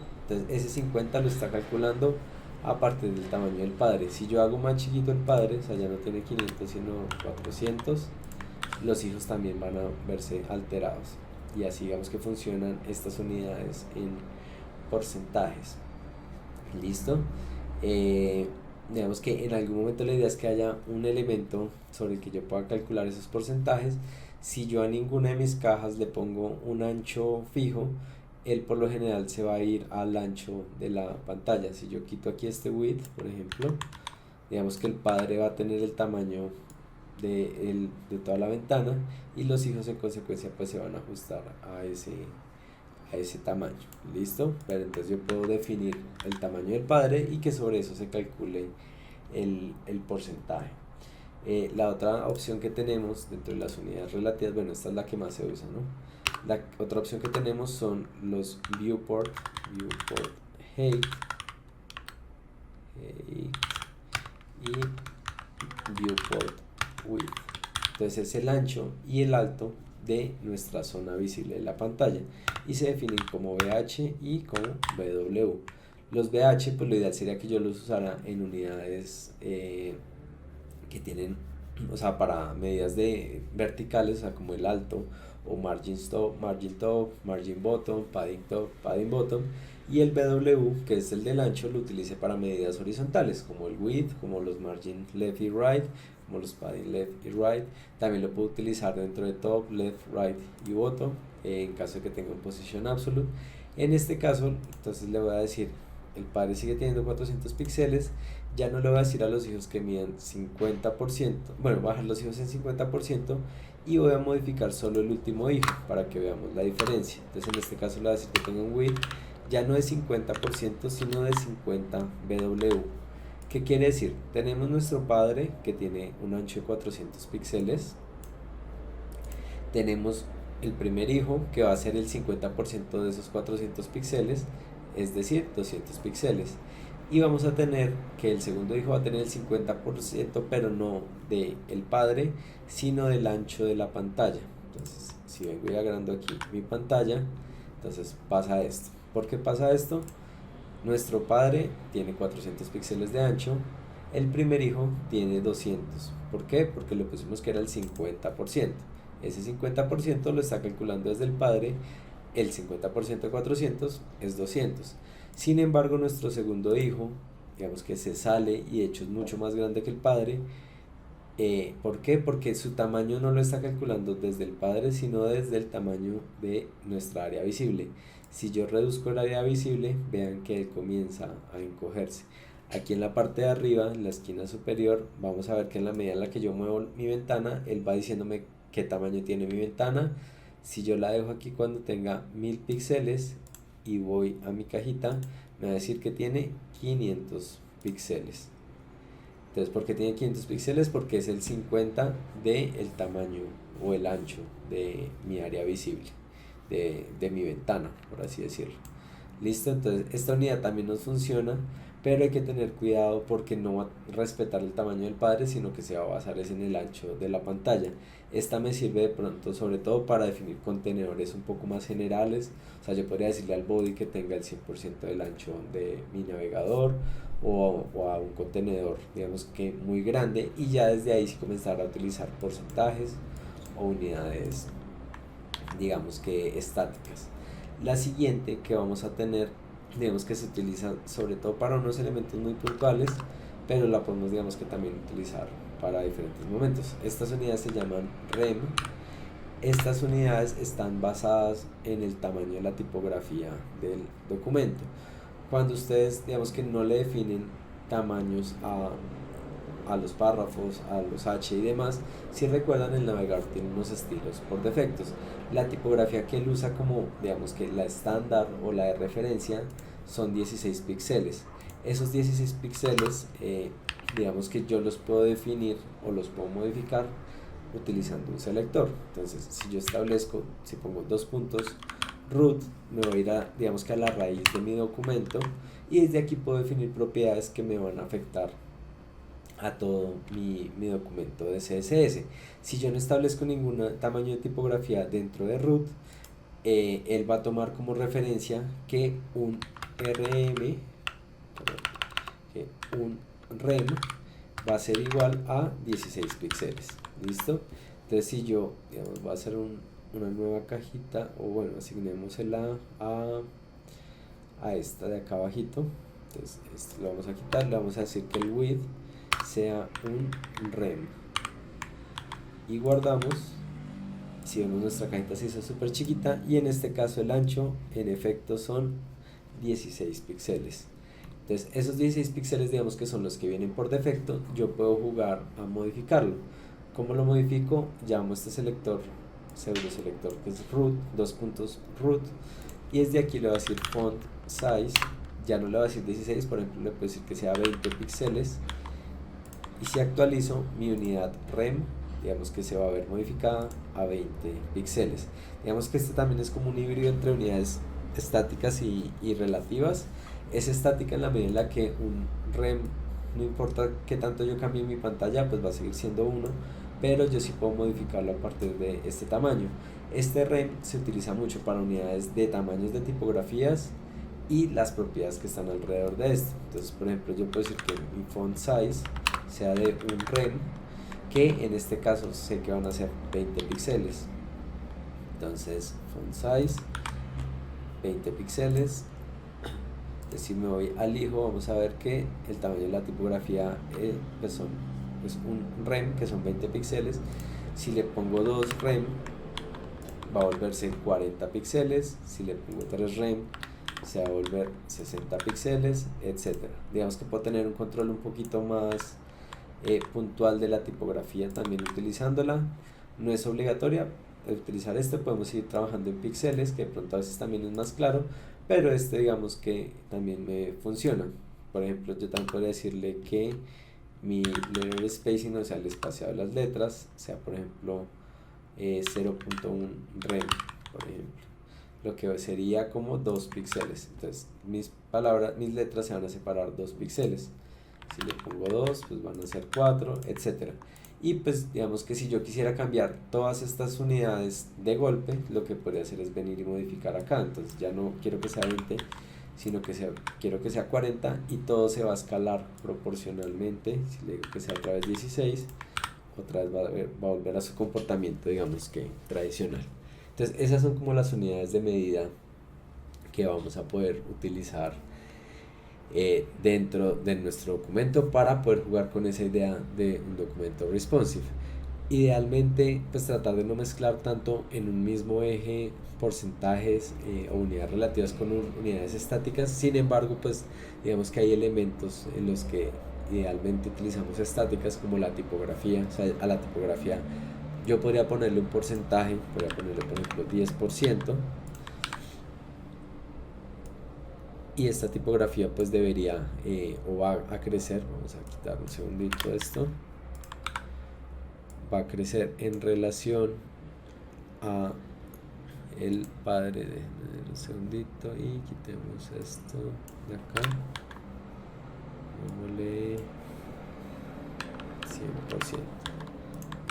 ese 50 lo está calculando a partir del tamaño del padre. Si yo hago más chiquito el padre, o sea, ya no tiene 500 sino 400, los hijos también van a verse alterados. Y así digamos que funcionan estas unidades en porcentajes. Listo. Digamos que en algún momento la idea es que haya un elemento sobre el que yo pueda calcular esos porcentajes. Si yo a ninguna de mis cajas le pongo un ancho fijo, él por lo general se va a ir al ancho de la pantalla. Si yo quito aquí este width, por ejemplo, digamos que el padre va a tener el tamaño de toda la ventana y los hijos en consecuencia pues se van a ajustar a ese tamaño. ¿Listo? Pero entonces yo puedo definir el tamaño del padre y que sobre eso se calcule el porcentaje. La otra opción que tenemos dentro de las unidades relativas, bueno, esta es la que más se usa, ¿no? La otra opción que tenemos son los viewport height y viewport width. Entonces es el ancho y el alto de nuestra zona visible de la pantalla y se definen como VH y como VW. Los VH pues lo ideal sería que yo los usara en unidades que tienen, o sea, para medidas de verticales, o sea, como el alto o margin top, margin bottom, padding bottom, y el BW, que es el del ancho, lo utilice para medidas horizontales, como el width, como los margin left y right, como los padding left y right. También lo puedo utilizar dentro de top, left, right y bottom, en caso de que tenga un position absolute. En este caso, entonces le voy a decir, el padre sigue teniendo 400 píxeles, ya no le voy a decir a los hijos que midan 50%, bueno, voy a bajar los hijos en 50% y voy a modificar solo el último hijo para que veamos la diferencia. Entonces en este caso le voy a decir que tenga un width ya no de 50% sino de 50 BW. ¿Qué quiere decir? Tenemos nuestro padre que tiene un ancho de 400 píxeles, tenemos el primer hijo que va a ser el 50% de esos 400 píxeles, es decir, 200 píxeles. Y vamos a tener que el segundo hijo va a tener el 50%, pero no del padre, sino del ancho de la pantalla. Entonces, si vengo y agrando aquí mi pantalla, entonces pasa esto. ¿Por qué pasa esto? Nuestro padre tiene 400 píxeles de ancho, el primer hijo tiene 200. ¿Por qué? Porque le pusimos que era el 50%. Ese 50% lo está calculando desde el padre, el 50% de 400 es 200. Sin embargo, nuestro segundo hijo, digamos que se sale y de hecho es mucho más grande que el padre. ¿Por qué? Porque su tamaño no lo está calculando desde el padre, sino desde el tamaño de nuestra área visible. Si yo reduzco el área visible, vean que él comienza a encogerse. Aquí en la parte de arriba, en la esquina superior, vamos a ver que en la medida en la que yo muevo mi ventana, él va diciéndome qué tamaño tiene mi ventana. Si yo la dejo aquí cuando tenga 1000 píxeles y voy a mi cajita, me va a decir que tiene 500 píxeles. Entonces, ¿por qué tiene 500 píxeles? Porque es el 50 del tamaño o el ancho de mi área visible, de mi ventana, por así decirlo. Listo, entonces esta unidad también nos funciona, pero hay que tener cuidado porque no va a respetar el tamaño del padre, sino que se va a basar en el ancho de la pantalla. Esta me sirve de pronto sobre todo para definir contenedores un poco más generales. O sea, yo podría decirle al body que tenga el 100% del ancho de mi navegador, o a un contenedor, digamos que muy grande, y ya desde ahí sí comenzar a utilizar porcentajes o unidades, digamos que estáticas. La siguiente que vamos a tener, digamos que se utiliza sobre todo para unos elementos muy puntuales, pero la podemos, digamos que también utilizar para diferentes momentos. Estas unidades se llaman rem. Estas unidades están basadas en el tamaño de la tipografía del documento. Cuando ustedes, digamos que no le definen tamaños a los párrafos, a los H y demás, si recuerdan, el navegador tiene unos estilos por defectos. La tipografía que él usa como, digamos que la estándar o la de referencia, son 16 píxeles. Esos 16 píxeles, digamos que yo los puedo definir o los puedo modificar utilizando un selector. Entonces, si yo establezco, si pongo dos puntos root, me voy a ir a, digamos que a la raíz de mi documento, y desde aquí puedo definir propiedades que me van a afectar a todo mi documento de CSS. Si yo no establezco ningún tamaño de tipografía dentro de root, él va a tomar como referencia que un rm, que un rem va a ser igual a 16 píxeles. ¿Listo? Entonces, si yo, digamos, voy a hacer una nueva cajita, o bueno, asignémosela a esta de acá abajito. Entonces, esto lo vamos a quitar, le vamos a decir que el width sea un rem y guardamos. Si vemos, nuestra cajita se hizo súper chiquita, y en este caso el ancho en efecto son 16 píxeles. Entonces, esos 16 píxeles, digamos que son los que vienen por defecto. Yo puedo jugar a modificarlo. ¿Cómo lo modifico? Llamo a este selector, pseudo selector, que es root, dos puntos root, y desde aquí le voy a decir font size. Ya no le voy a decir 16, por ejemplo, le puedo decir que sea 20 píxeles. Y si actualizo mi unidad rem, digamos que se va a ver modificada a 20 píxeles. Digamos que este también es como un híbrido entre unidades estáticas y relativas. Es estática en la medida en la que un rem, no importa qué tanto yo cambie mi pantalla, pues va a seguir siendo 1, pero yo sí puedo modificarlo a partir de este tamaño. Este rem se utiliza mucho para unidades de tamaños de tipografías y las propiedades que están alrededor de esto. Entonces, por ejemplo, yo puedo decir que mi font size sea de un rem, que en este caso sé que van a ser 20 píxeles. Entonces, font size 20 píxeles. Si me voy al hijo, vamos a ver que el tamaño de la tipografía pues es un rem, que son 20 píxeles. Si le pongo 2 rem, va a volverse 40 píxeles. Si le pongo 3 rem, se va a volver 60 píxeles, etcétera. Digamos que puedo tener un control un poquito más puntual de la tipografía también utilizándola. No es obligatoria utilizar este, podemos ir trabajando en píxeles, que de pronto a veces también es más claro, pero este, digamos que también me funciona. Por ejemplo, yo también podría decirle que mi letter spacing, o sea el espaciado de las letras, sea por ejemplo 0.1 rem, por ejemplo. lo que sería como 2 píxeles. Entonces mis letras se van a separar 2 píxeles. Si le pongo 2, pues van a ser 4, etcétera. Y pues digamos que si yo quisiera cambiar todas estas unidades de golpe, lo que podría hacer es venir y modificar acá. Entonces ya no quiero que sea 20, sino que quiero que sea 40, y todo se va a escalar proporcionalmente. Si le digo que sea otra vez 16, otra vez va a volver a su comportamiento, digamos que tradicional. Entonces esas son como las unidades de medida que vamos a poder utilizar dentro de nuestro documento para poder jugar con esa idea de un documento responsive. Idealmente, pues tratar de no mezclar tanto en un mismo eje porcentajes o unidades relativas con unidades estáticas. Sin embargo, pues digamos que hay elementos en los que idealmente utilizamos estáticas, como la tipografía. O sea, a la tipografía yo podría ponerle un porcentaje, podría ponerle por ejemplo 10%, y esta tipografía pues debería o va a crecer. Vamos a quitar un segundito esto. Va a crecer en relación a el padre de un segundito, y quitemos esto de acá, pongámosle 100%,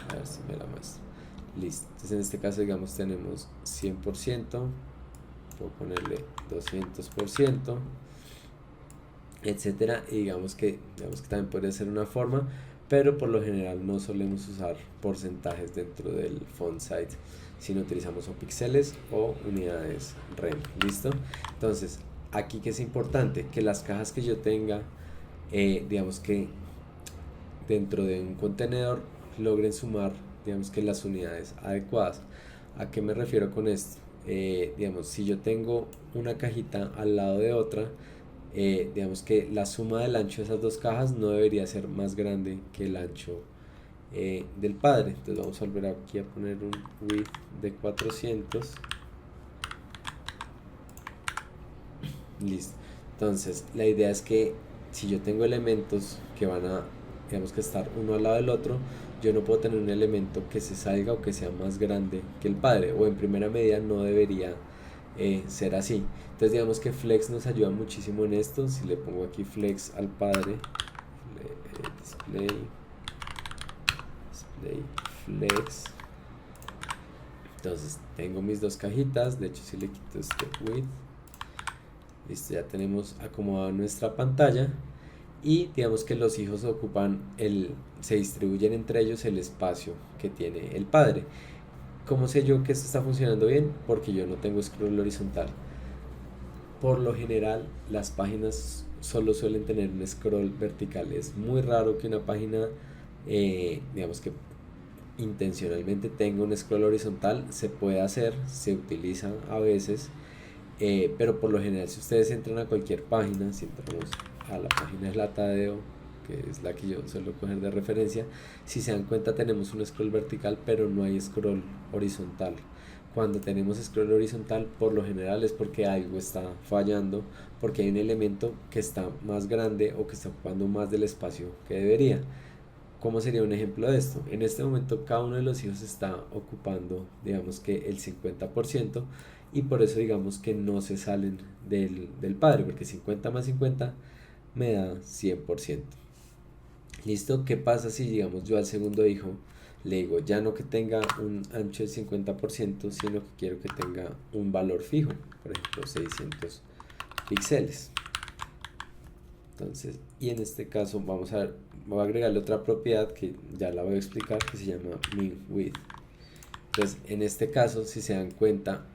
a ver si me la muestra. Listo. Entonces en este caso, digamos, tenemos 100%, puedo ponerle 200%, etcétera. Y digamos que también podría ser una forma, pero por lo general no solemos usar porcentajes dentro del font size, sino utilizamos o píxeles o unidades rem. ¿Listo? Entonces aquí, que es importante que las cajas que yo tenga, digamos que dentro de un contenedor, logren sumar, digamos que las unidades adecuadas. ¿A qué me refiero con esto? Digamos, si yo tengo una cajita al lado de otra, digamos que la suma del ancho de esas dos cajas no debería ser más grande que el ancho del padre. Entonces vamos a volver aquí a poner un width de 400. Listo. Entonces la idea es que si yo tengo elementos que van a, digamos, que estar uno al lado del otro, yo no puedo tener un elemento que se salga o que sea más grande que el padre, o en primera medida no debería ser así. Entonces digamos que flex nos ayuda muchísimo en esto. Si le pongo aquí flex al padre, display flex, entonces tengo mis dos cajitas. De hecho, si le quito este width, listo, ya tenemos acomodado nuestra pantalla. Y digamos que los hijos ocupan se distribuyen entre ellos el espacio que tiene el padre. ¿Cómo sé yo que esto está funcionando bien? Porque yo no tengo scroll horizontal. Por lo general, las páginas solo suelen tener un scroll vertical. Es muy raro que una página, digamos que intencionalmente tenga un scroll horizontal. Se puede hacer, se utiliza a veces, pero por lo general, si ustedes entran a cualquier página, si entramos a la página de la Tadeo, que es la que yo suelo coger de referencia, si se dan cuenta tenemos un scroll vertical, pero no hay scroll horizontal. Cuando tenemos scroll horizontal, por lo general es porque algo está fallando, porque hay un elemento que está más grande o que está ocupando más del espacio que debería. ¿Cómo sería un ejemplo de esto? En este momento cada uno de los hijos está ocupando, digamos que el 50%, y por eso digamos que no se salen del padre, porque 50 más 50 me da 100%. ¿Listo? ¿Qué pasa si, digamos, yo al segundo hijo le digo ya no que tenga un ancho de 50%, sino que quiero que tenga un valor fijo, por ejemplo 600 píxeles? Entonces, y en este caso voy a agregarle otra propiedad que ya la voy a explicar, que se llama min width. Entonces, en este caso, si se dan cuenta,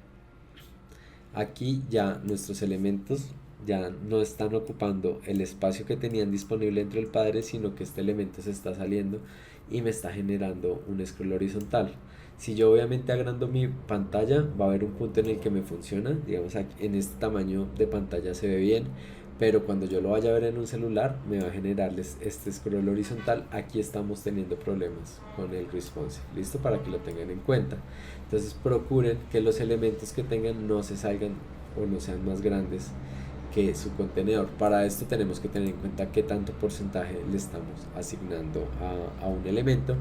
aquí ya nuestros elementos ya no están ocupando el espacio que tenían disponible dentro del padre, sino que este elemento se está saliendo y me está generando un scroll horizontal. Si yo obviamente agrando mi pantalla, va a haber un punto en el que me funciona, digamos aquí, en este tamaño de pantalla se ve bien, pero cuando yo lo vaya a ver en un celular me va a generarles este scroll horizontal. Aquí estamos teniendo problemas con el responsive. Listo, para que lo tengan en cuenta. Entonces procuren que los elementos que tengan no se salgan o no sean más grandes que su contenedor. Para esto tenemos que tener en cuenta qué tanto porcentaje le estamos asignando a un elemento,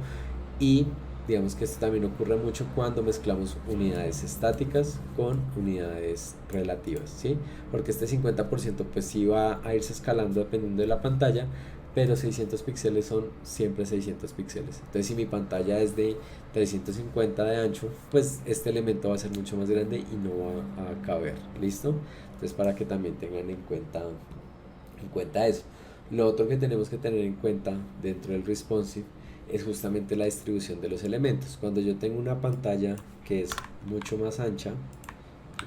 y digamos que esto también ocurre mucho cuando mezclamos unidades estáticas con unidades relativas, ¿sí? Porque este 50% pues sí va a irse escalando dependiendo de la pantalla, pero 600 píxeles son siempre 600 píxeles. Entonces si mi pantalla es de 350 de ancho, pues este elemento va a ser mucho más grande y no va a caber, ¿listo? Entonces para que también tengan en cuenta eso. Lo otro que tenemos que tener en cuenta dentro del responsive es justamente la distribución de los elementos. Cuando yo tengo una pantalla que es mucho más ancha,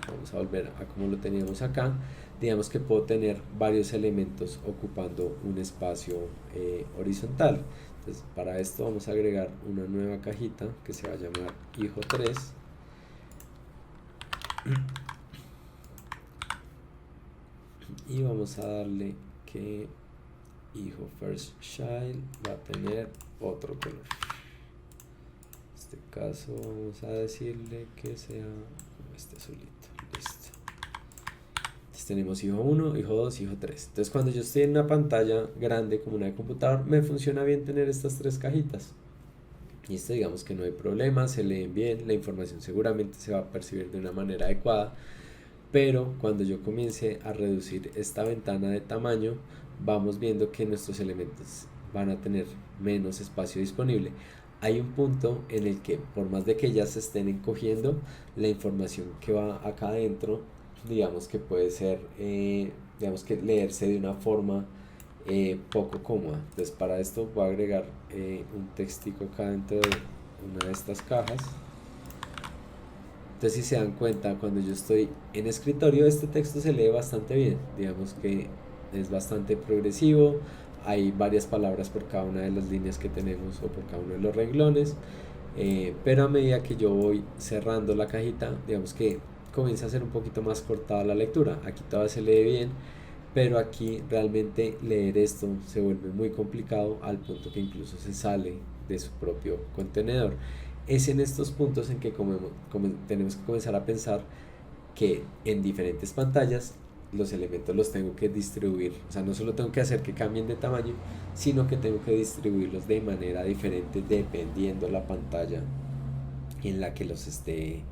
vamos a volver a como lo teníamos acá, digamos que puedo tener varios elementos ocupando un espacio horizontal. Entonces para esto vamos a agregar una nueva cajita que se va a llamar hijo 3 y vamos a darle que hijo first child va a tener otro color. En este caso vamos a decirle que sea como este azulito. Listo. Entonces tenemos hijo 1, hijo 2, hijo 3. Entonces cuando yo estoy en una pantalla grande como una de computador, me funciona bien tener estas tres cajitas. Y esto digamos que no hay problema, se leen bien, la información seguramente se va a percibir de una manera adecuada. Pero cuando yo comience a reducir esta ventana de tamaño, vamos viendo que nuestros elementos van a tener menos espacio disponible. Hay un punto en el que por más de que ya se estén encogiendo, la información que va acá adentro, digamos que puede ser, digamos que leerse de una forma poco cómoda. Entonces para esto voy a agregar un textico acá dentro de una de estas cajas. Entonces si se dan cuenta, cuando yo estoy en escritorio, este texto se lee bastante bien. Digamos que es bastante progresivo. Hay varias palabras por cada una de las líneas que tenemos o por cada uno de los renglones. Pero a medida que yo voy cerrando la cajita, digamos que comienza a ser un poquito más cortada la lectura. Aquí todavía se lee bien, pero aquí realmente leer esto se vuelve muy complicado al punto que incluso se sale de su propio contenedor. Es en estos puntos en que tenemos que comenzar a pensar que en diferentes pantallas los elementos los tengo que distribuir, o sea, no solo tengo que hacer que cambien de tamaño, sino que tengo que distribuirlos de manera diferente dependiendo la pantalla en la que los esté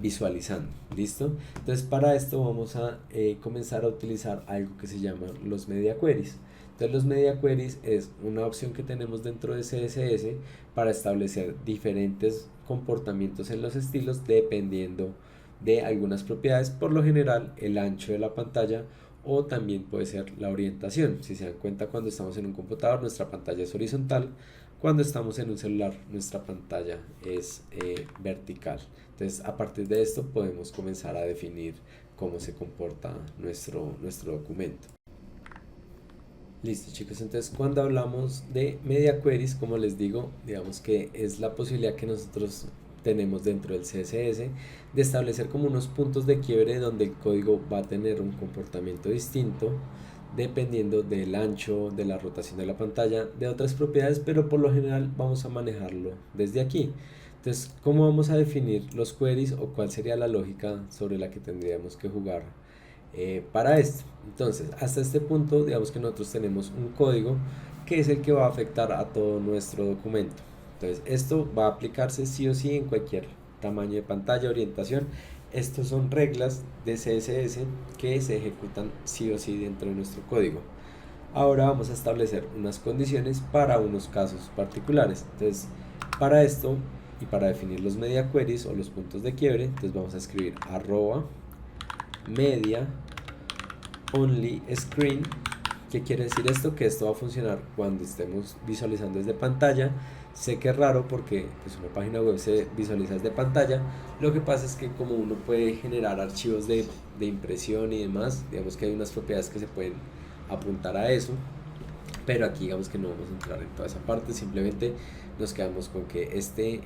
visualizando. ¿Listo? Entonces para esto vamos a comenzar a utilizar algo que se llama los media queries. Entonces los media queries es una opción que tenemos dentro de CSS para establecer diferentes comportamientos en los estilos dependiendo de algunas propiedades, por lo general el ancho de la pantalla o también puede ser la orientación. Si se dan cuenta, cuando estamos en un computador nuestra pantalla es horizontal, cuando estamos en un celular nuestra pantalla es vertical. Entonces a partir de esto podemos comenzar a definir cómo se comporta nuestro documento. Listo chicos, entonces cuando hablamos de media queries, como les digo, digamos que es la posibilidad que nosotros tenemos dentro del CSS de establecer como unos puntos de quiebre donde el código va a tener un comportamiento distinto dependiendo del ancho, de la rotación de la pantalla, de otras propiedades, pero por lo general vamos a manejarlo desde aquí. Entonces, ¿cómo vamos a definir los queries o cuál sería la lógica sobre la que tendríamos que jugar para esto? Entonces, hasta este punto, digamos que nosotros tenemos un código que es el que va a afectar a todo nuestro documento. Entonces, esto va a aplicarse sí o sí en cualquier tamaño de pantalla, orientación. Estos son reglas de CSS que se ejecutan sí o sí dentro de nuestro código. Ahora vamos a establecer unas condiciones para unos casos particulares. Entonces, para esto y para definir los media queries o los puntos de quiebre, entonces vamos a escribir arroba media only screen. ¿Qué quiere decir esto? Que esto va a funcionar cuando estemos visualizando desde pantalla. Sé que es raro porque pues, una página web se visualiza desde pantalla. Lo que pasa es que como uno puede generar archivos de impresión y demás, digamos que hay unas propiedades que se pueden apuntar a eso. Pero aquí digamos que no vamos a entrar en toda esa parte, simplemente nos quedamos con que este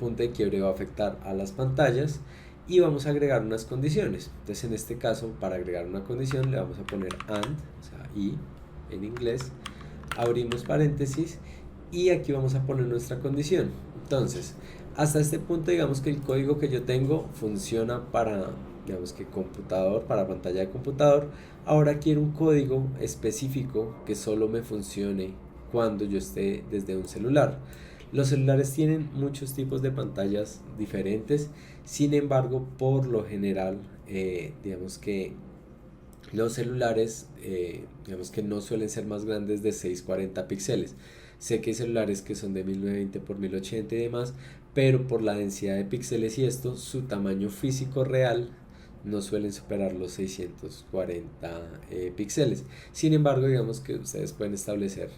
punto de quiebre va a afectar a las pantallas y vamos a agregar unas condiciones. Entonces en este caso, para agregar una condición le vamos a poner and, o sea, y en inglés, abrimos paréntesis y aquí vamos a poner nuestra condición. Entonces, hasta este punto digamos que el código que yo tengo funciona para, digamos que computador, para pantalla de computador. Ahora quiero un código específico que solo me funcione cuando yo esté desde un celular. Los celulares tienen muchos tipos de pantallas diferentes, sin embargo, por lo general, digamos que los celulares, digamos que no suelen ser más grandes de 640 píxeles. Sé que hay celulares que son de 1920 por 1080 y demás, pero por la densidad de píxeles y esto, su tamaño físico real no suelen superar los 640 píxeles. Sin embargo, digamos que ustedes pueden establecer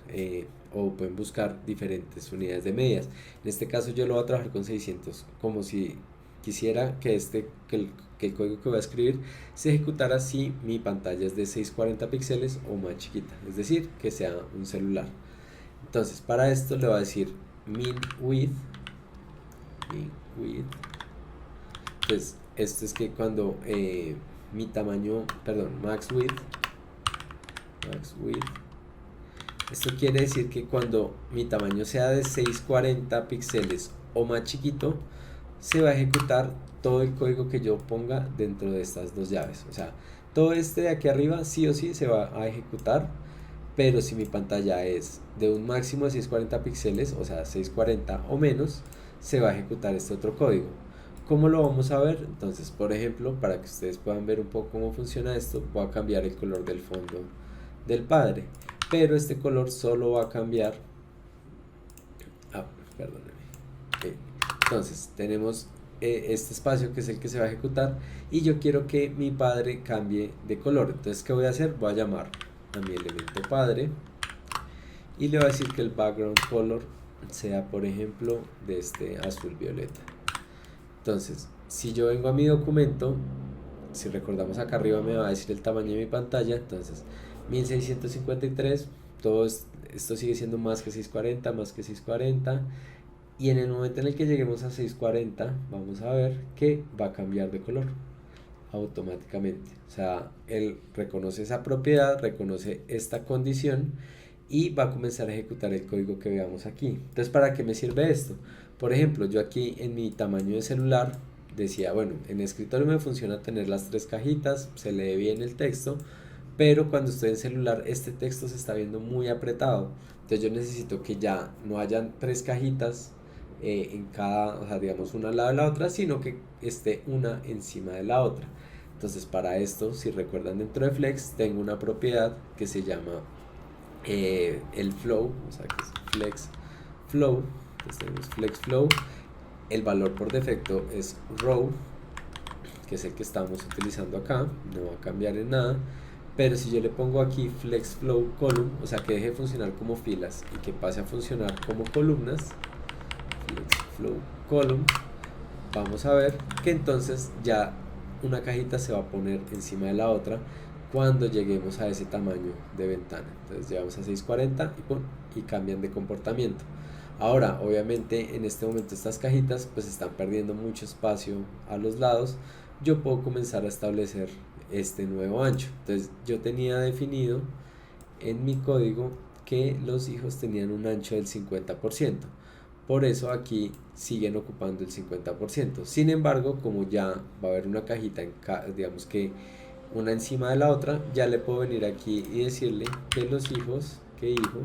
o pueden buscar diferentes unidades de medidas. En este caso yo lo voy a trabajar con 600, como si quisiera que el código que voy a escribir se ejecutara si mi pantalla es de 640 píxeles o más chiquita, es decir, que sea un celular. Entonces, para esto le voy a decir min width. Entonces, esto es que cuando mi tamaño, perdón, max width, esto quiere decir que cuando mi tamaño sea de 640 píxeles o más chiquito, se va a ejecutar todo el código que yo ponga dentro de estas dos llaves. O sea, todo este de aquí arriba sí o sí se va a ejecutar, pero si mi pantalla es de un máximo de 640 píxeles, o sea 640 o menos, se va a ejecutar este otro código. ¿Cómo lo vamos a ver? Entonces, por ejemplo, para que ustedes puedan ver un poco cómo funciona esto, voy a cambiar el color del fondo del padre, pero este color solo va a cambiar. Perdónenme. Entonces tenemos este espacio que es el que se va a ejecutar y yo quiero que mi padre cambie de color. Entonces, ¿qué voy a hacer? Voy a llamar a mi elemento padre y le voy a decir que el background color sea, por ejemplo, de este azul violeta. Entonces, si yo vengo a mi documento, si recordamos acá arriba me va a decir el tamaño de mi pantalla. Entonces 1653, esto sigue siendo más que 640, más que 640, y en el momento en el que lleguemos a 640 vamos a ver que va a cambiar de color automáticamente. O sea, él reconoce esa propiedad, reconoce esta condición y va a comenzar a ejecutar el código que veamos aquí. Entonces, ¿para qué me sirve esto? Por ejemplo, yo aquí en mi tamaño de celular decía, bueno, en escritorio me funciona tener las tres cajitas, se lee bien el texto, pero cuando estoy en celular este texto se está viendo muy apretado. Entonces yo necesito que ya no hayan tres cajitas en cada, o sea, digamos una al lado de la otra, sino que esté una encima de la otra. Entonces, para esto, si recuerdan, dentro de Flex tengo una propiedad que se llama el flow, o sea, que es flex flow. Entonces tenemos flex flow, el valor por defecto es row, que es el que estamos utilizando acá, no va a cambiar en nada. Pero si yo le pongo aquí flex flow column, o sea, que deje de funcionar como filas y que pase a funcionar como columnas, flex flow column, vamos a ver que entonces ya una cajita se va a poner encima de la otra cuando lleguemos a ese tamaño de ventana. Entonces llegamos a 640 y, ¡pum!, y cambian de comportamiento. Ahora, obviamente, en este momento estas cajitas pues están perdiendo mucho espacio a los lados. Yo puedo comenzar a establecer este nuevo ancho. Entonces yo tenía definido en mi código que los hijos tenían un ancho del 50%. Por eso aquí siguen ocupando el 50%. Sin embargo, como ya va a haber una cajita, digamos que una encima de la otra, ya le puedo venir aquí y decirle que los hijos, que hijo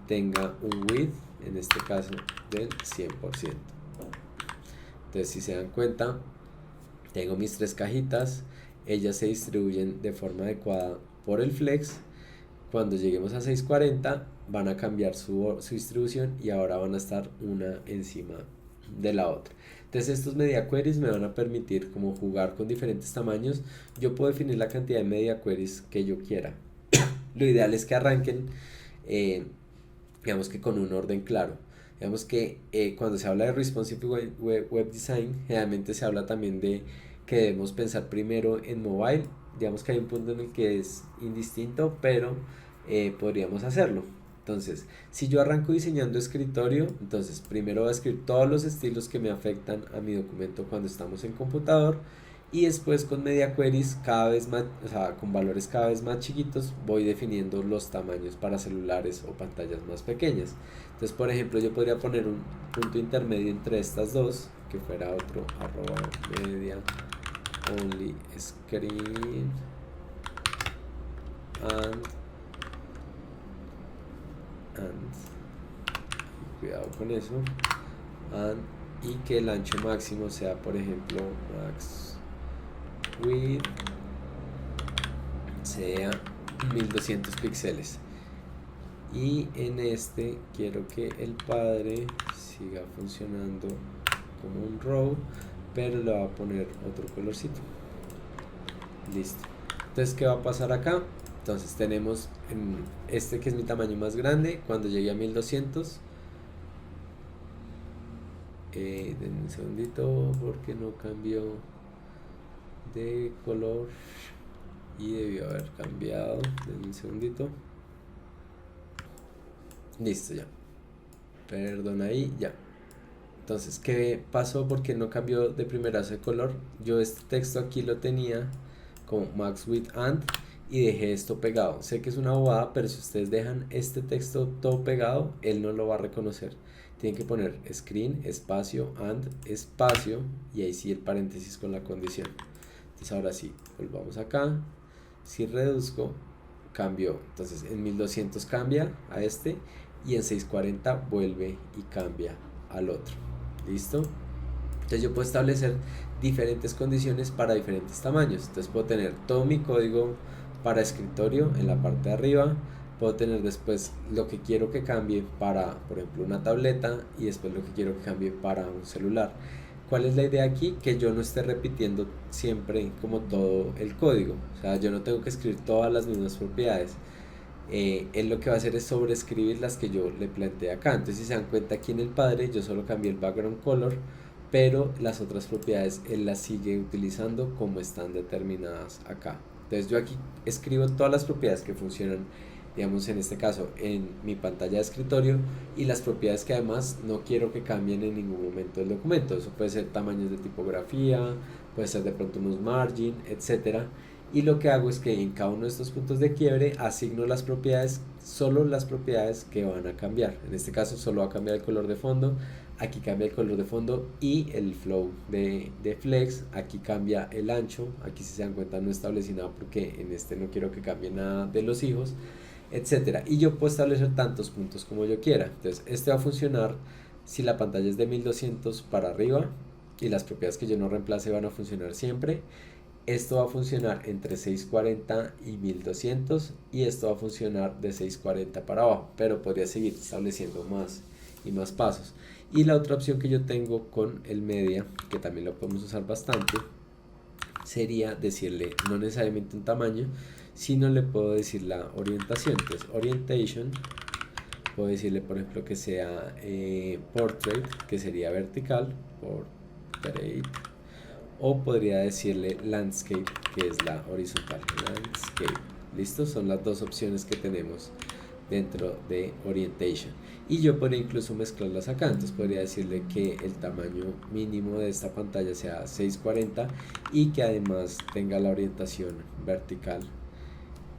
tenga un width, en este caso del 100%. Entonces, si se dan cuenta, tengo mis tres cajitas, ellas se distribuyen de forma adecuada por el flex. Cuando lleguemos a 640 van a cambiar su distribución y ahora van a estar una encima de la otra. Entonces estos media queries me van a permitir como jugar con diferentes tamaños. Yo puedo definir la cantidad de media queries que yo quiera. Lo ideal es que arranquen digamos que con un orden claro. Digamos que cuando se habla de responsive web design, generalmente se habla también de que debemos pensar primero en mobile. Digamos que hay un punto en el que es indistinto, pero podríamos hacerlo. Entonces, si yo arranco diseñando escritorio, entonces primero voy a escribir todos los estilos que me afectan a mi documento cuando estamos en computador, y después con media queries cada vez más, o sea, con valores cada vez más chiquitos, voy definiendo los tamaños para celulares o pantallas más pequeñas. Entonces, por ejemplo, yo podría poner un punto intermedio entre estas dos, que fuera otro @media only screen and cuidado con eso. Y que el ancho máximo sea, por ejemplo, max width sea 1200 píxeles. Y en este quiero que el padre siga funcionando como un row, pero le va a poner otro colorcito. Listo. Entonces, ¿qué va a pasar acá? Entonces tenemos este que es mi tamaño más grande. Cuando llegue a 1200, denme un segundito porque no cambió de color y debió haber cambiado. Denme un segundito. Listo, ya. Perdón, ahí, ya. Entonces, ¿qué pasó? Porque no cambió de primerazo de color. Yo este texto aquí lo tenía como max width and y dejé esto pegado. Sé que es una bobada, pero si ustedes dejan este texto todo pegado, él no lo va a reconocer. Tienen que poner screen, espacio, and, espacio, y ahí sí el paréntesis con la condición. Entonces ahora sí, volvamos acá. Si reduzco, cambió. Entonces en 1200 cambia a este y en 640 vuelve y cambia al otro. ¿Listo? Entonces yo puedo establecer diferentes condiciones para diferentes tamaños. Entonces puedo tener todo mi código para escritorio en la parte de arriba. Puedo tener después lo que quiero que cambie para, por ejemplo, una tableta, y después lo que quiero que cambie para un celular. ¿Cuál es la idea aquí? Que yo no esté repitiendo siempre como todo el código. O sea, yo no tengo que escribir todas las mismas propiedades. Él lo que va a hacer es sobreescribir las que yo le planteé acá. Entonces, si se dan cuenta, aquí en el padre yo solo cambié el background color, pero las otras propiedades él las sigue utilizando como están determinadas acá. Entonces yo aquí escribo todas las propiedades que funcionan, digamos en este caso en mi pantalla de escritorio, y las propiedades que además no quiero que cambien en ningún momento del documento. Eso puede ser tamaños de tipografía, puede ser de pronto unos margin, etcétera. Y lo que hago es que en cada uno de estos puntos de quiebre asigno las propiedades, solo las propiedades que van a cambiar. En este caso solo va a cambiar el color de fondo, aquí cambia el color de fondo y el flow de flex, aquí cambia el ancho, aquí si se dan cuenta no establecí nada porque en este no quiero que cambie nada de los hijos, etcétera. Y yo puedo establecer tantos puntos como yo quiera. Entonces este va a funcionar si la pantalla es de 1200 para arriba y las propiedades que yo no reemplace van a funcionar siempre. Esto va a funcionar entre 640 y 1200 y esto va a funcionar de 640 para abajo, pero podría seguir estableciendo más y más pasos. Y la otra opción que yo tengo con el media, que también lo podemos usar bastante, sería decirle no necesariamente un tamaño, sino le puedo decir la orientación. Entonces orientation, puedo decirle por ejemplo que sea portrait, que sería vertical, portrait, o podría decirle landscape, que es la horizontal, landscape. Listo, son las dos opciones que tenemos dentro de orientation, y yo podría incluso mezclarlas acá. Entonces podría decirle que el tamaño mínimo de esta pantalla sea 640 y que además tenga la orientación vertical,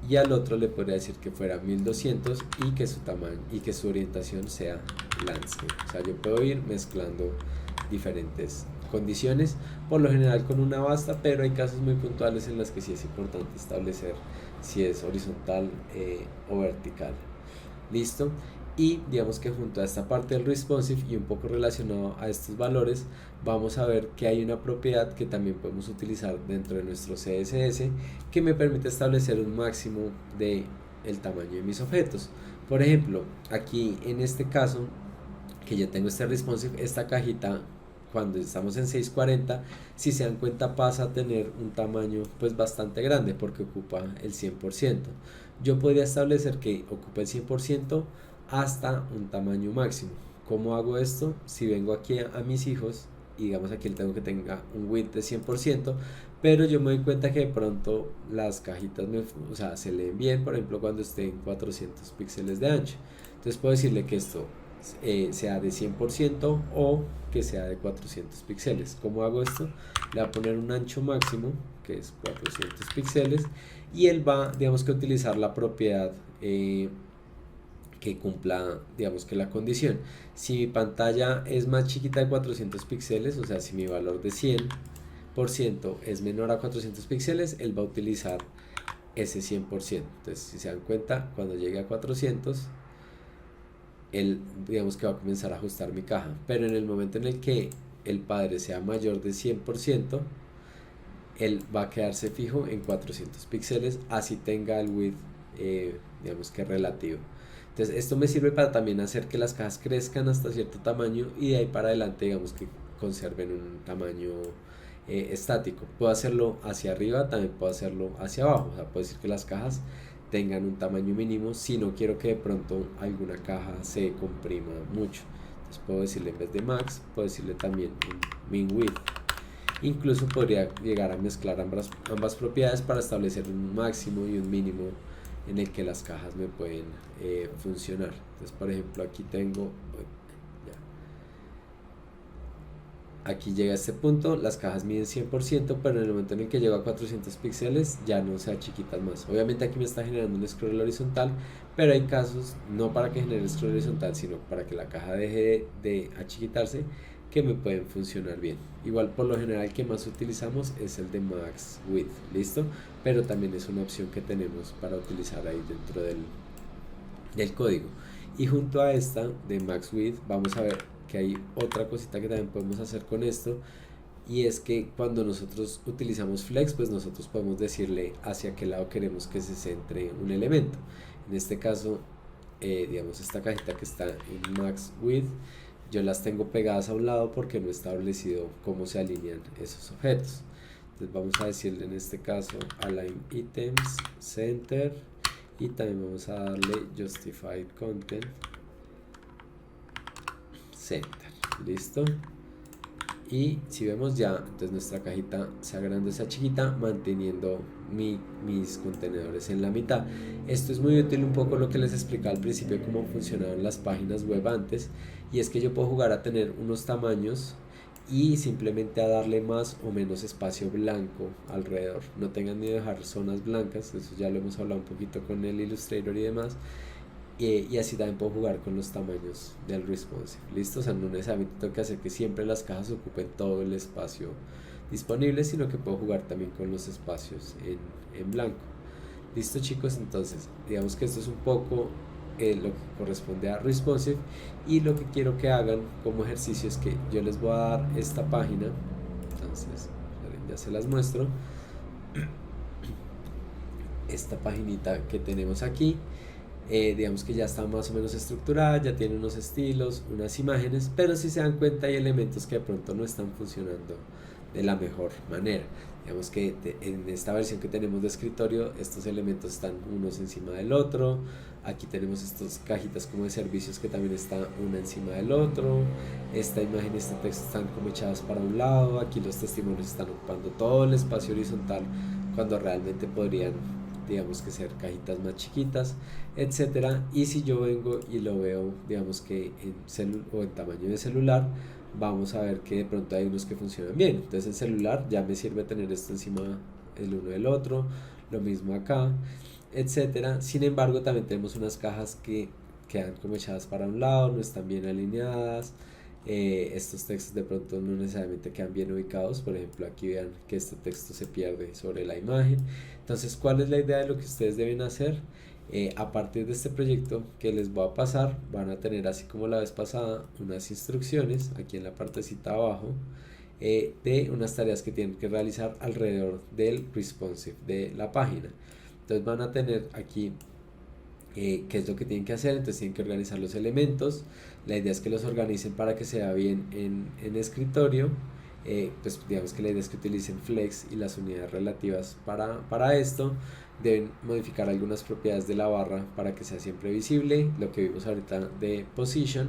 y al otro le podría decir que fuera 1200 y que su tamaño y que su orientación sea landscape. O sea, yo puedo ir mezclando diferentes condiciones, por lo general con una basta, pero hay casos muy puntuales en los que sí es importante establecer si es horizontal o vertical. Listo. Y digamos que junto a esta parte del responsive y un poco relacionado a estos valores, vamos a ver que hay una propiedad que también podemos utilizar dentro de nuestro CSS, que me permite establecer un máximo de el tamaño de mis objetos. Por ejemplo, aquí en este caso que yo tengo este responsive, esta cajita cuando estamos en 640, si se dan cuenta, pasa a tener un tamaño pues bastante grande porque ocupa el 100%. Yo podría establecer que ocupe el 100% hasta un tamaño máximo. ¿Cómo hago esto? Si vengo aquí a mis hijos, y digamos aquí tengo que tenga un width de 100%, pero yo me doy cuenta que de pronto las cajitas o sea, se leen bien, por ejemplo cuando esté en 400 píxeles de ancho. Entonces puedo decirle que esto sea de 100% o que sea de 400 píxeles. ¿Cómo hago esto? Le voy a poner un ancho máximo que es 400 píxeles y él va, digamos que utilizar la propiedad que cumpla, digamos que la condición. Si mi pantalla es más chiquita de 400 píxeles, o sea, si mi valor de 100% es menor a 400 píxeles, él va a utilizar ese 100%. Entonces, si se dan cuenta, cuando llegue a 400, él digamos que va a comenzar a ajustar mi caja, pero en el momento en el que el padre sea mayor de 100%, él va a quedarse fijo en 400 píxeles, así tenga el width, digamos que relativo. Entonces esto me sirve para también hacer que las cajas crezcan hasta cierto tamaño y de ahí para adelante digamos que conserven un tamaño estático. Puedo hacerlo hacia arriba, también puedo hacerlo hacia abajo, o sea, puedo decir que las cajas tengan un tamaño mínimo si no quiero que de pronto alguna caja se comprima mucho. Entonces puedo decirle en vez de max, puedo decirle también un min width. Incluso podría llegar a mezclar ambas propiedades para establecer un máximo y un mínimo en el que las cajas me pueden funcionar. Entonces, por ejemplo, aquí tengo, aquí llega a este punto, las cajas miden 100%, pero en el momento en el que llego a 400 píxeles ya no se achiquitan más. Obviamente aquí me está generando un scroll horizontal, pero hay casos, no para que genere scroll horizontal, sino para que la caja deje de achiquitarse, que me pueden funcionar bien. Igual por lo general el que más utilizamos es el de max width, listo, pero también es una opción que tenemos para utilizar ahí dentro del código. Y junto a esta de max width vamos a ver que hay otra cosita que también podemos hacer con esto, y es que cuando nosotros utilizamos flex, pues nosotros podemos decirle hacia qué lado queremos que se centre un elemento. En este caso, digamos esta cajita que está en max width, yo las tengo pegadas a un lado porque no he establecido cómo se alinean esos objetos. Entonces vamos a decirle en este caso align items center, y también vamos a darle justified content center, listo. Y si vemos ya, entonces nuestra cajita se agranda, esa chiquita, manteniendo mis contenedores en la mitad. Esto es muy útil, un poco lo que les explicaba al principio de cómo funcionaban las páginas web antes, y es que yo puedo jugar a tener unos tamaños y simplemente a darle más o menos espacio blanco alrededor. No tengan miedo de dejar zonas blancas, eso ya lo hemos hablado un poquito con el Illustrator y demás. Y así también puedo jugar con los tamaños del responsive, listo. O sea, no necesariamente tengo que hacer que siempre las cajas ocupen todo el espacio disponible, sino que puedo jugar también con los espacios en blanco. Listo, chicos. Entonces digamos que esto es un poco lo que corresponde a responsive, y lo que quiero que hagan como ejercicio es que yo les voy a dar esta página. Entonces ya se las muestro, esta paginita que tenemos aquí. Digamos que ya está más o menos estructurada, ya tiene unos estilos, unas imágenes, pero si se dan cuenta hay elementos que de pronto no están funcionando de la mejor manera. Digamos que en esta versión que tenemos de escritorio, estos elementos están unos encima del otro. Aquí tenemos estas cajitas como de servicios que también están una encima del otro. Esta imagen y este texto están como echadas para un lado. Aquí los testimonios están ocupando todo el espacio horizontal cuando realmente podrían, digamos, que ser cajitas más chiquitas, etcétera. Y si yo vengo y lo veo, digamos que o en tamaño de celular, vamos a ver que de pronto hay unos que funcionan bien. Entonces en celular ya me sirve tener esto encima el uno del otro, lo mismo acá, etcétera. Sin embargo, también tenemos unas cajas que quedan como echadas para un lado, no están bien alineadas. Estos textos de pronto no necesariamente quedan bien ubicados. Por ejemplo, aquí vean que este texto se pierde sobre la imagen. Entonces, ¿cuál es la idea de lo que ustedes deben hacer? A partir de este proyecto que les voy a pasar, van a tener, así como la vez pasada, unas instrucciones aquí en la partecita abajo, de unas tareas que tienen que realizar alrededor del responsive de la página. Entonces van a tener aquí qué es lo que tienen que hacer. Entonces tienen que organizar los elementos. La idea es que los organicen para que se vea bien en escritorio. Pues digamos que la idea es que utilicen flex y las unidades relativas para esto. Deben modificar algunas propiedades de la barra para que sea siempre visible, lo que vimos ahorita de position.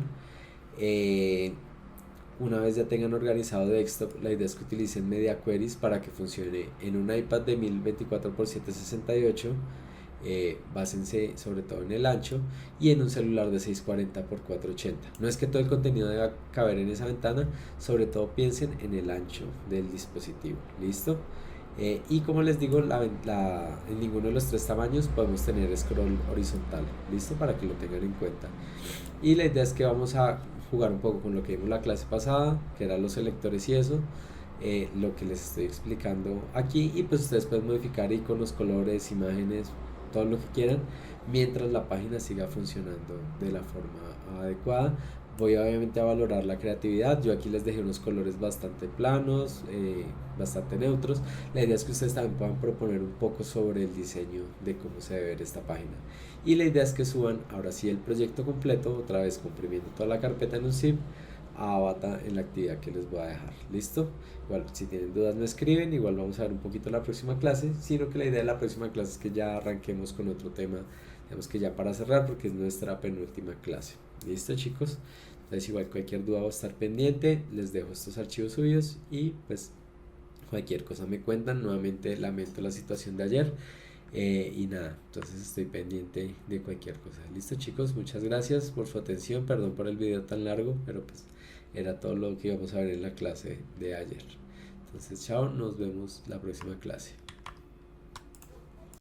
Una vez ya tengan organizado desktop, la idea es que utilicen media queries para que funcione en un iPad de 1024x768. Básense sobre todo en el ancho, y en un celular de 640x480. No es que todo el contenido deba caber en esa ventana, sobre todo piensen en el ancho del dispositivo, listo. Y como les digo, en ninguno de los tres tamaños podemos tener scroll horizontal, listo, para que lo tengan en cuenta. Y la idea es que vamos a jugar un poco con lo que vimos la clase pasada, que eran los selectores y eso. Lo que les estoy explicando aquí, y pues ustedes pueden modificar iconos, colores, imágenes, todo lo que quieran mientras la página siga funcionando de la forma adecuada. Voy obviamente a valorar la creatividad. Yo aquí les dejé unos colores bastante planos, bastante neutros. La idea es que ustedes también puedan proponer un poco sobre el diseño de cómo se debe ver esta página. Y la idea es que suban ahora sí el proyecto completo, otra vez comprimiendo toda la carpeta en un zip a Avata en la actividad que les voy a dejar. ¿Listo? Igual si tienen dudas me escriben, igual vamos a ver un poquito la próxima clase, sino que la idea de la próxima clase es que ya arranquemos con otro tema, digamos que ya para cerrar, porque es nuestra penúltima clase. ¿Listo, chicos? Entonces igual cualquier duda va a estar pendiente, les dejo estos archivos subidos y pues cualquier cosa me cuentan. Nuevamente lamento la situación de ayer, y nada, entonces estoy pendiente de cualquier cosa. Listo, chicos, muchas gracias por su atención, perdón por el video tan largo, pero pues era todo lo que íbamos a ver en la clase de ayer. Entonces chao, nos vemos la próxima clase.